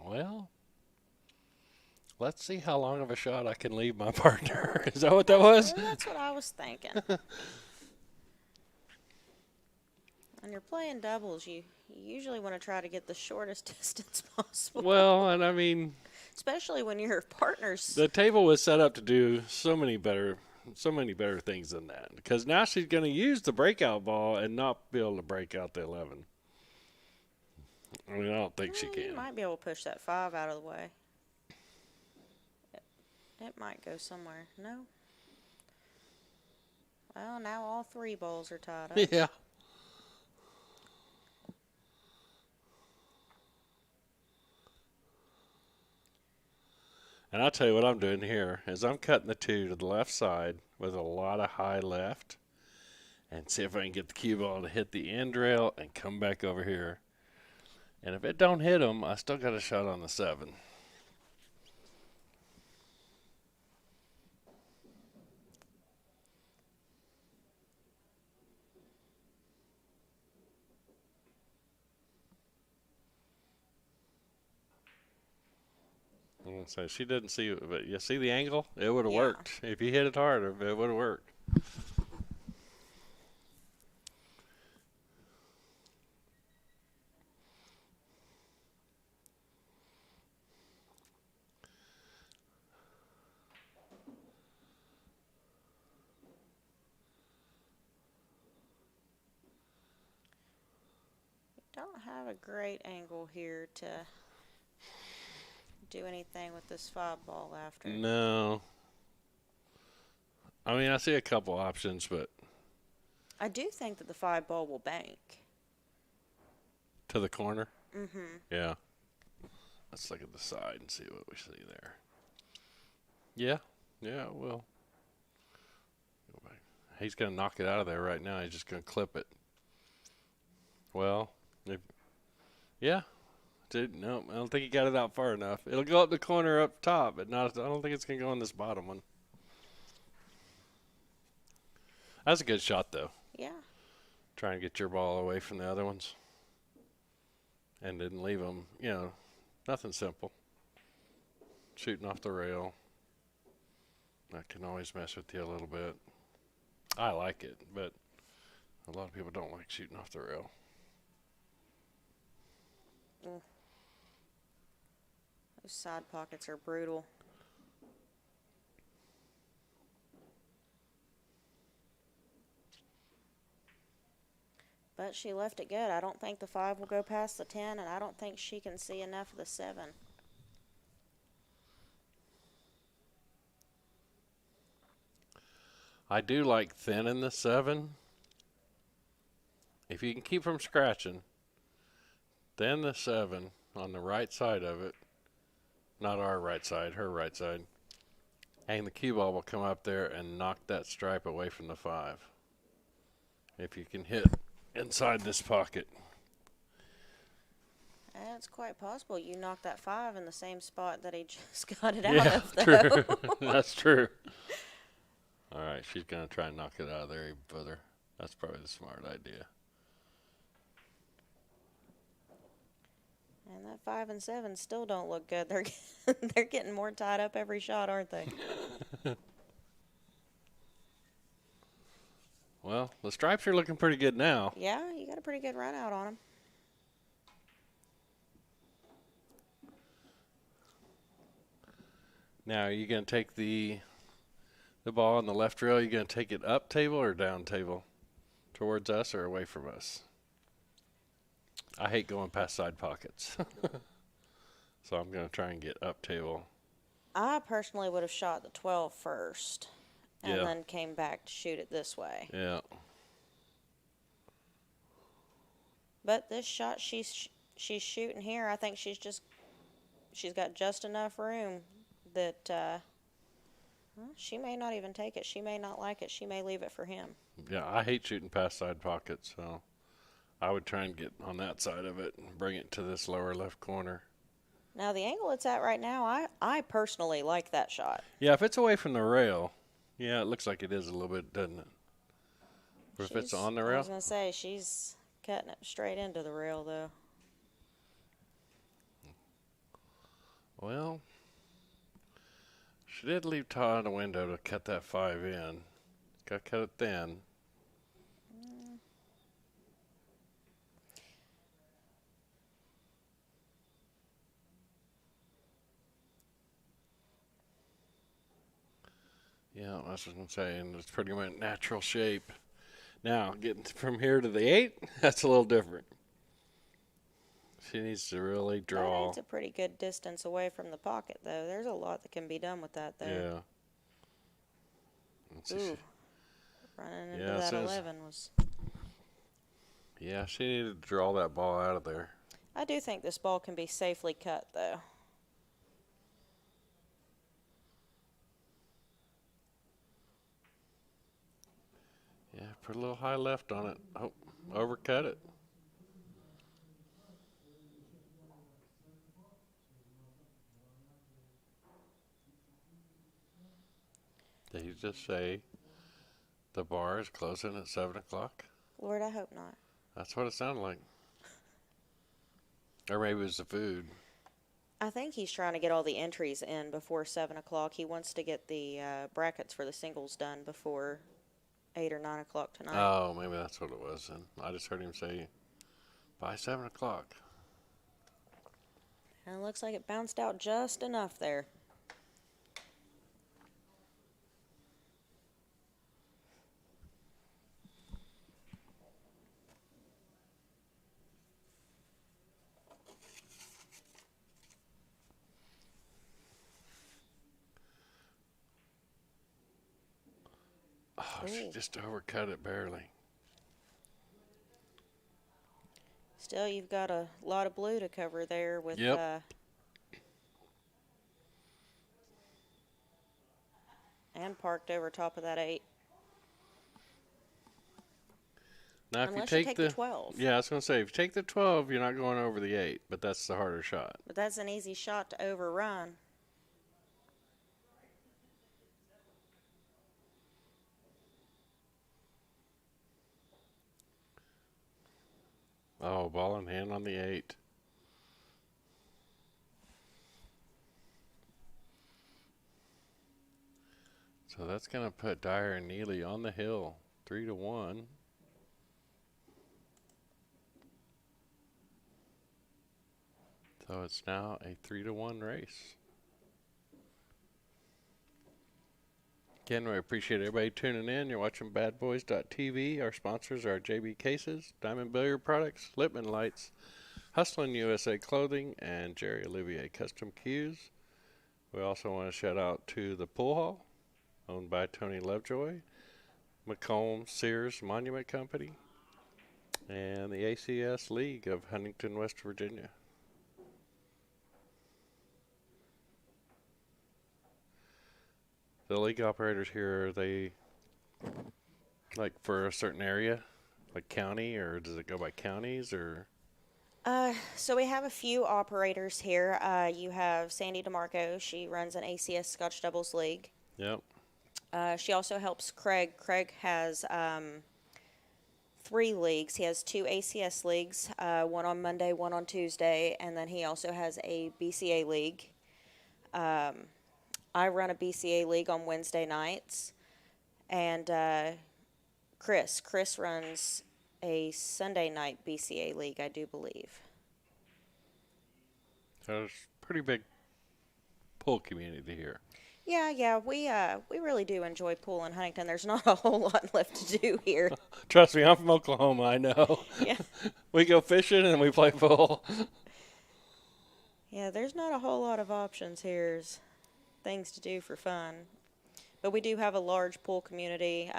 Well, let's see how long of a shot I can leave my partner. Is that what that was? That's what I was thinking. When you're playing doubles, you usually want to try to get the shortest distance possible. Well, and I mean, especially when your partner's. the table was set up to do so many better things than that. Because now she's going to use the breakout ball and not be able to break out the 11. I mean, I don't think she You can. might be able to push that 5 out of the way. It might go somewhere. No. Well, now all 3 balls are tied up. Yeah. And I'll tell you what I'm doing here is I'm cutting the 2 to the left side with a lot of high left and see if I can get the cue ball to hit the end rail and come back over here. And if it don't hit them, I still got a shot on the 7. So she didn't see it, but you see the angle? It would have worked. If you hit it hard, it would have worked. Don't have a great angle here to do anything with this 5 ball after. No. I mean, I see a couple options, but I do think that the 5 ball will bank. to the corner? Mm-hmm. Yeah. Let's look at the side and see what we see there. Yeah. Yeah, it will. Go back. He's going to knock it out of there right now. He's just going to clip it. Well, yeah. No, I don't think he got it out far enough. It'll go up the corner up top, but not. I don't think it's going to go in this bottom one. That's a good shot, though. Yeah. Trying to get your ball away from the other ones. And didn't leave them, nothing simple. Shooting off the rail. That can always mess with you a little bit. I like it, but a lot of people don't like shooting off the rail. Those side pockets are brutal. But she left it good. I don't think the 5 will go past the 10, and I don't think she can see enough of the 7. I do like thinning the 7. If you can keep from scratching, thin the 7 on the right side of it. Not our right side, her right side. And the cue ball will come up there and knock that stripe away from the 5. If you can hit inside this pocket. It's quite possible you knocked that 5 in the same spot that he just got it Yeah, out of, though. true. That's true. All right, she's going to try and knock it out of there even further. That's probably the smart idea. And that 5 and 7 still don't look good. They're getting more tied up every shot, aren't they? Well, the stripes are looking pretty good now. Yeah, you got a pretty good run out on them. Now, are you going to take the ball on the left rail? Are you going to take it up table or down table? Towards us or away from us? I hate going past side pockets. So I'm going to try and get up table. I personally would have shot the 12 first and Yeah. then came back to shoot it this way. Yeah. But this shot she's shooting here, I think she's got just enough room that well, she may not even take it. She may not like it. She may leave it for him. Yeah, I hate shooting past side pockets, so I would try and get on that side of it and bring it to this lower left corner. Now, the angle it's at right now, I personally like that shot. Yeah, if it's away from the rail, yeah, it looks like it is a little bit, doesn't it? But if it's She's- on the I rail, was going to say, she's cutting it straight into the rail, though. well, she did leave Todd a window to cut that 5 in. Got to cut it thin. Yeah, I was going to say, and it's pretty much natural shape. Now, getting from here to the 8, that's a little different. She needs to really draw. It's a pretty good distance away from the pocket, though. There's a lot that can be done with that, though. Yeah. Let's see. Ooh. Running into Yeah, it that says- 11 was... Yeah, she needed to draw that ball out of there. I do think this ball can be safely cut, though. Yeah, put a little high left on it. Oh, overcut it. Did he just say the bar is closing at 7 o'clock? Lord, I hope not. That's what it sounded like. Or maybe it was the food. I think he's trying to get all the entries in before 7 o'clock. He wants to get the brackets for the singles done before 8 or 9 o'clock tonight. Oh, maybe that's what it was then. I just heard him say by 7 o'clock. And it looks like it bounced out just enough there. Oh, she Ooh. just overcut it barely. Still, you've got a lot of blue to cover there with Yep. And parked over top of that 8. Now, if you Unless take the 12. Yeah, I was going to say, if you take the 12, you're not going over the 8, but that's the harder shot. But that's an easy shot to overrun. Oh, ball in hand on the 8. So that's going to put DYER and NEELY on the hill, 3-1. So So it's now a 3-1 race. Again, we appreciate everybody tuning in. You're watching badboys.tv. Our sponsors are JB Cases, Diamond Billiard Products, Lippman Lights, Hustlin' USA Clothing, and Jerry Olivier Custom Cues. We also want to shout out to the Pool Hall, owned by Tony Lovejoy, McComb Sears Monument Company, and the ACS League of Huntington, West Virginia. The league operators here, are they like for a certain area, like county, or does it go by counties, or? So we have a few operators here. You have Sandy DeMarco. She runs an ACS Scotch Doubles League. Yep. She also helps Craig. Craig has 3 leagues. He has 2 ACS leagues, one on Monday, one on Tuesday, and then he also has a BCA league. I run a BCA league on Wednesday nights, and Chris runs a Sunday night BCA league, I do believe. So there's a pretty big pool community here. Yeah, we really do enjoy pool in Huntington. There's not a whole lot left to do here. Trust me, I'm from Oklahoma, I know. Yeah. We go fishing and we play pool. Yeah, there's not a whole lot of options here. There's things to do for fun. But we do have a large pool community.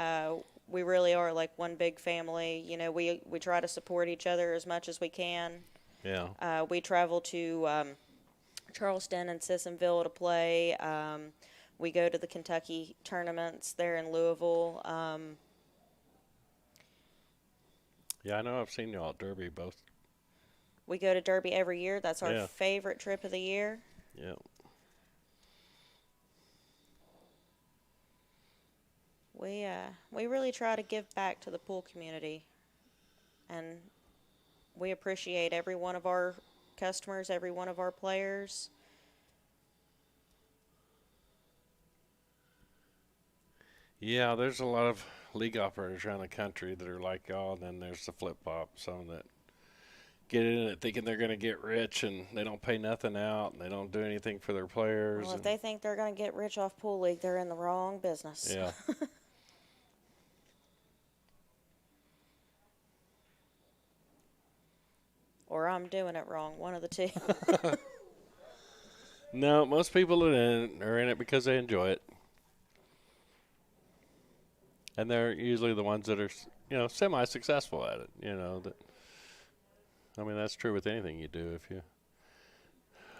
We really are like one big family. You know, we try to support each other as much as we can. Yeah. We travel to Charleston and Sissonville to play. We go to the Kentucky tournaments there in Louisville. Yeah, I know I've seen y'all at Derby both. We go to Derby every year. That's our Yeah. favorite trip of the year. Yeah. We really try to give back to the pool community, and we appreciate every one of our customers, every one of our players. Yeah, there's a lot of league operators around the country that are like y'all, and then there's the flip-flop, some that get in it thinking they're going to get rich, and they don't pay nothing out, and they don't do anything for their players. Well, if they think they're going to get rich off pool league, they're in the wrong business. Yeah. Or I'm doing it wrong, one of the two. No, most people are in it because they enjoy it. And they're usually the ones that are, semi-successful at it, I mean, that's true with anything you do.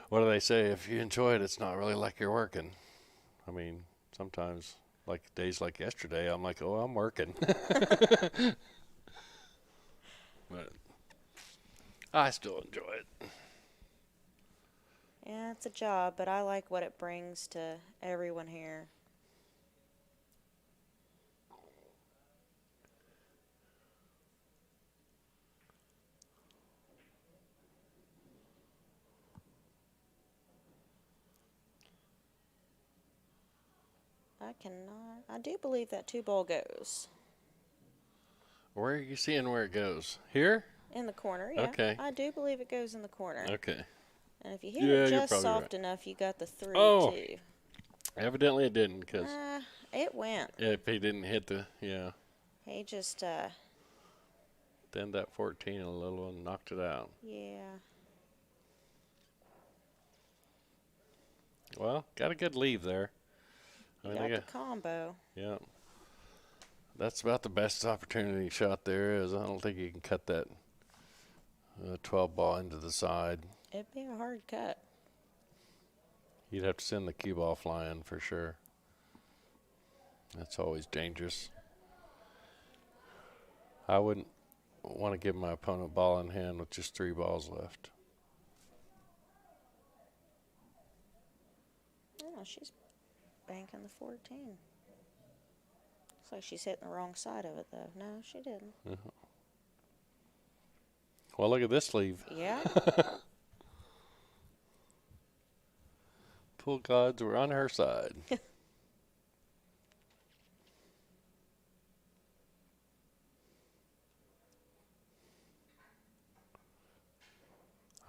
What do they say? If you enjoy it, it's not really like you're working. I mean, sometimes, like days like yesterday, I'm like, oh, I'm working. But I still enjoy it. Yeah, it's a job, but I like what it brings to everyone here. I do believe that 2-ball goes. Where are you seeing where it goes? Here? In the corner, yeah. Okay. I do believe it goes in the corner. Okay. And if you hit Yeah, it you're just probably soft right. enough, you got the 3, Oh. too. Evidently it didn't, because It went. if he didn't hit He just, then that 14 a little and knocked it out. yeah. Well, got a good leave there. You got the combo. Yeah. That's about the best opportunity shot there is. I don't think you can cut that 12 ball into the side. It'd be a hard cut. You'd have to send the cue ball flying for sure. That's always dangerous. I wouldn't want to give my opponent ball in hand with just 3 balls left. Oh, she's banking the 14. Looks like she's hitting the wrong side of it, though. No, she didn't. Well, look at this sleeve. Yeah. Pool gods were on her side.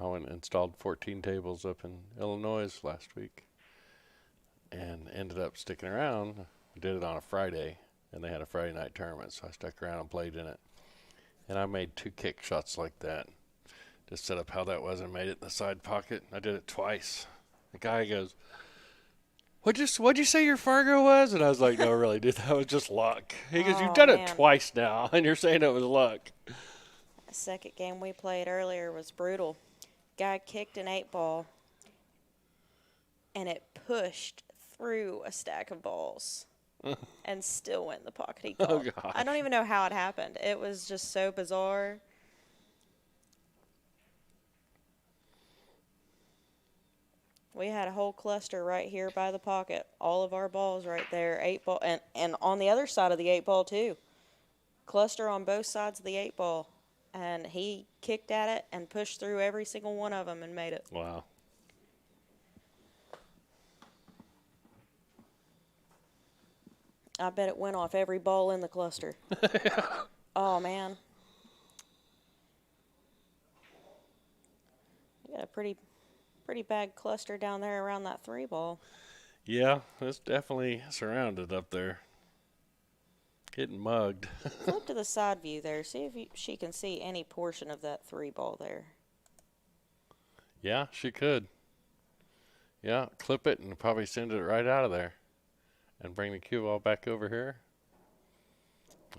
I went and installed 14 tables up in Illinois last week and ended up sticking around. Did it on a Friday, and they had a Friday night tournament, so I stuck around and played in it. And I made 2 kick shots like that. Just set up how that was and made it in the side pocket. I did it twice. The guy goes, What'd you say your Fargo was? And I was like, no, really, dude, that was just luck. He goes, you've done it twice now, and you're saying it was luck. The second game we played earlier was brutal. Guy kicked an 8-ball, and it pushed through a stack of balls and still went in the pocket. He called. Oh, gosh. I don't even know how it happened. It was just so bizarre. We had a whole cluster right here by the pocket. All of our balls right there, 8-ball, and on the other side of the 8-ball too. Cluster on both sides of the 8-ball. And he kicked at it and pushed through every single one of them and made it. Wow. I bet it went off every ball in the cluster. Oh, man. We got a pretty bad cluster down there around that 3-ball. Yeah, it's definitely surrounded up there. Getting mugged. Flip to the side view there. See if she can see any portion of that 3-ball there. Yeah, she could. Yeah, clip it and probably send it right out of there. And bring the cue ball back over here.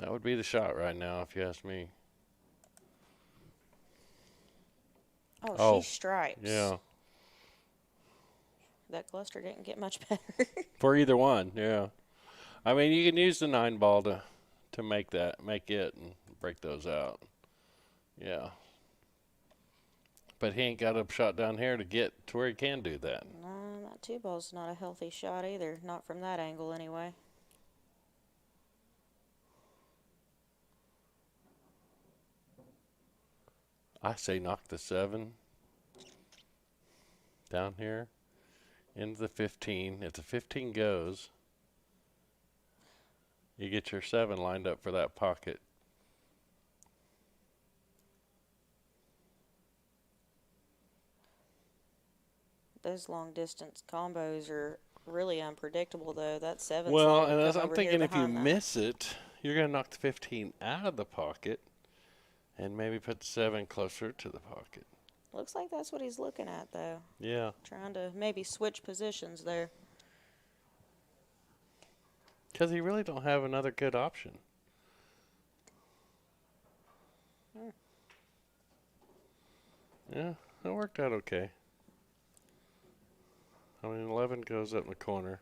That would be the shot right now, if you ask me. Oh, she stripes. Yeah. That cluster didn't get much better. For either one, yeah. I mean, you can use the 9-ball to make it and break those out. Yeah. But he ain't got a shot down here to get to where he can do that. No, that 2-ball's not a healthy shot either. Not from that angle anyway. I say knock the 7 down here into the 15. If the 15 goes, you get your 7 lined up for that pocket. Those long distance combos are really unpredictable though. That 7's Well, not and gonna as come I'm over thinking, here if you behind that. miss it, you're going to knock the 15 out of the pocket and maybe put the 7 closer to the pocket. Looks like that's what he's looking at though. Yeah. Trying to maybe switch positions there. Because he really don't have another good option. Yeah, it worked out okay. I mean, 11 goes up in the corner.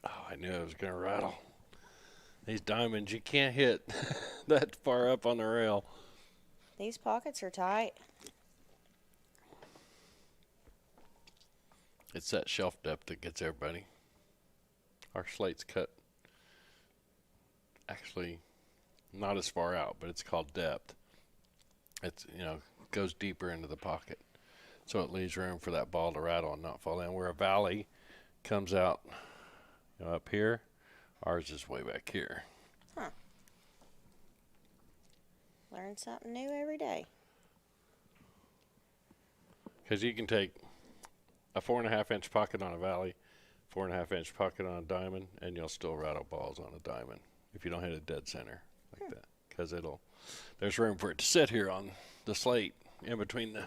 Oh, I knew it was going to rattle. These diamonds, you can't hit that far up on the rail. These pockets are tight. It's that shelf depth that gets everybody. Our slate's cut actually not as far out, but it's called depth. It's, goes deeper into the pocket. So it leaves room for that ball to rattle and not fall in. Where a valley comes out up here, ours is way back here. Huh. Learn something new every day. Because you can take a 4.5-inch pocket on a valley, 4.5-inch pocket on a diamond, and you'll still rattle balls on a diamond if you don't hit a dead center like that. Because there's room for it to sit here on the slate in between the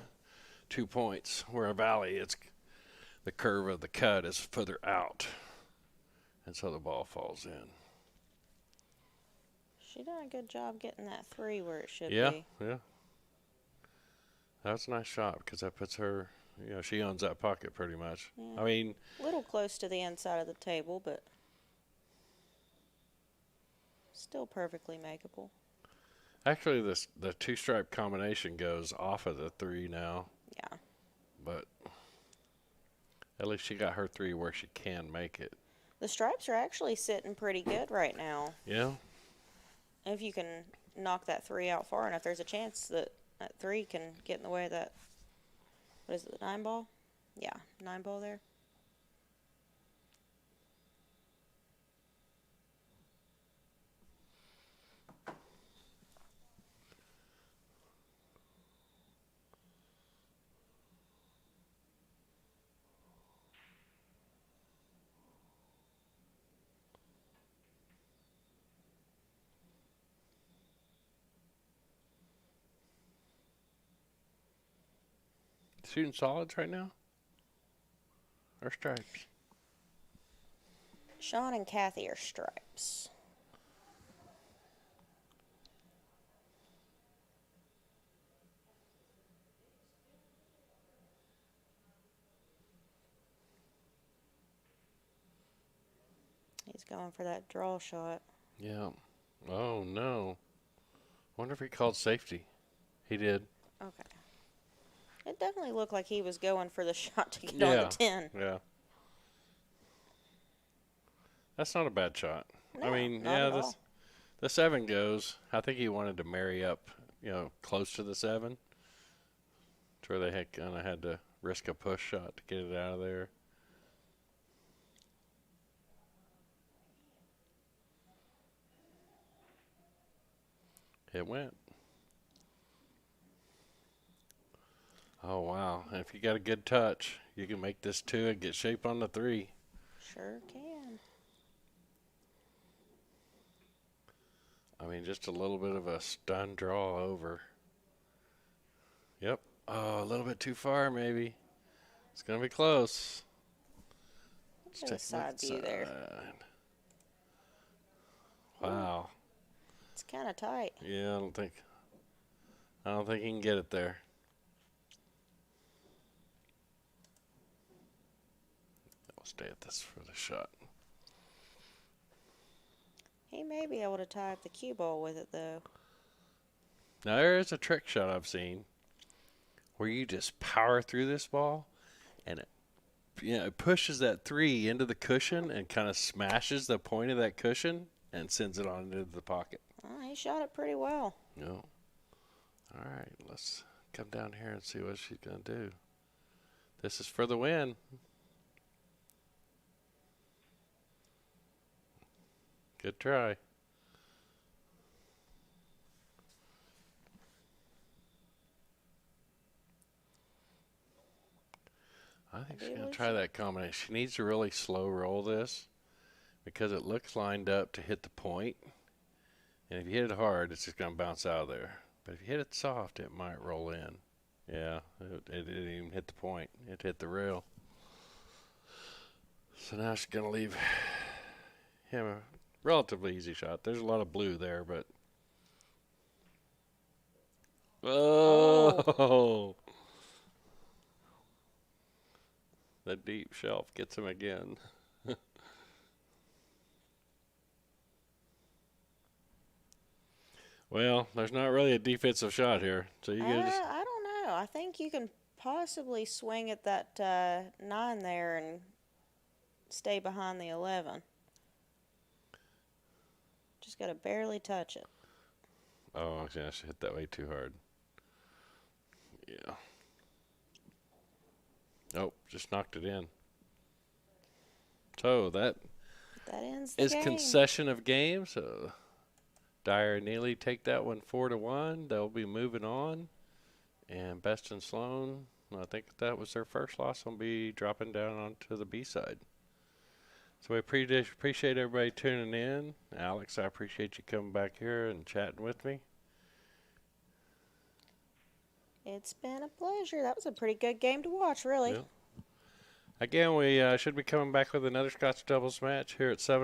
2 points. Where a valley, the curve of the cut is further out, and so the ball falls in. She done a good job getting that 3 where it should be. Yeah. That's a nice shot because that puts her, she owns that pocket pretty much. Yeah. I mean, A little close to the inside of the table, but still perfectly makeable. actually the 2-stripe combination goes off of the 3 now, Yeah. but at least she got her 3 where she can make it. The stripes are actually sitting pretty good right now. Yeah. if you can knock that 3 out far enough, there's a chance that that 3 can get in the way of that. What is it, the 9 ball? Yeah, 9 ball there. Shooting solids right now? Or stripes? Sean and Kathy are stripes. He's going for that draw shot. Yeah. Oh, no. Wonder if he called safety. He did. Okay. It definitely looked like he was going for the shot to get on the 10. Yeah. That's not a bad shot. No, I mean, not yeah, at all. the 7 goes. I think he wanted to marry up, close to the 7. To where they had kind of had to risk a push shot to get it out of there. It went. Oh, wow. And if you got a good touch, you can make this 2 and get shape on the 3. Sure can. I mean, just a little bit of a stun draw over. Yep. Oh, a little bit too far, maybe. It's going to be close. Let's Look at the side view there. Wow. It's kind of tight. Yeah, I don't think he can get it there. I'll stay at this for the shot. He may be able to tie up the cue ball with it, though. Now, there is a trick shot I've seen where you just power through this ball and it pushes that 3 into the cushion and kind of smashes the point of that cushion and sends it on into the pocket. He shot it pretty well. No. All right, let's come down here and see what she's going to do. This is for the win. Good try. I think she's going to try that combination. She needs to really slow roll this because it looks lined up to hit the point. And if you hit it hard, it's just going to bounce out of there. But if you hit it soft, it might roll in. Yeah, it didn't even hit the point. It hit the rail. So now she's going to leave him a relatively easy shot. There's a lot of blue there, but... Oh! The deep shelf gets him again. Well, there's not really a defensive shot here, so you gotta just... I don't know. I think you can possibly swing at that 9 there and stay behind the 11. Just got to barely touch it. Oh, actually, I should hit that way too hard. Yeah. Nope, just knocked it in. So that ends the is game. concession of game. So DYER and NEELY take that one 4-1. They'll be moving on. And Best and SLOAN, I think that was their first loss, will be dropping down onto the B side. So we appreciate everybody tuning in. Alex, I appreciate you coming back here and chatting with me. It's been a pleasure. That was a pretty good game to watch, really. Yeah. Again, we should be coming back with another Scotch doubles match here at 7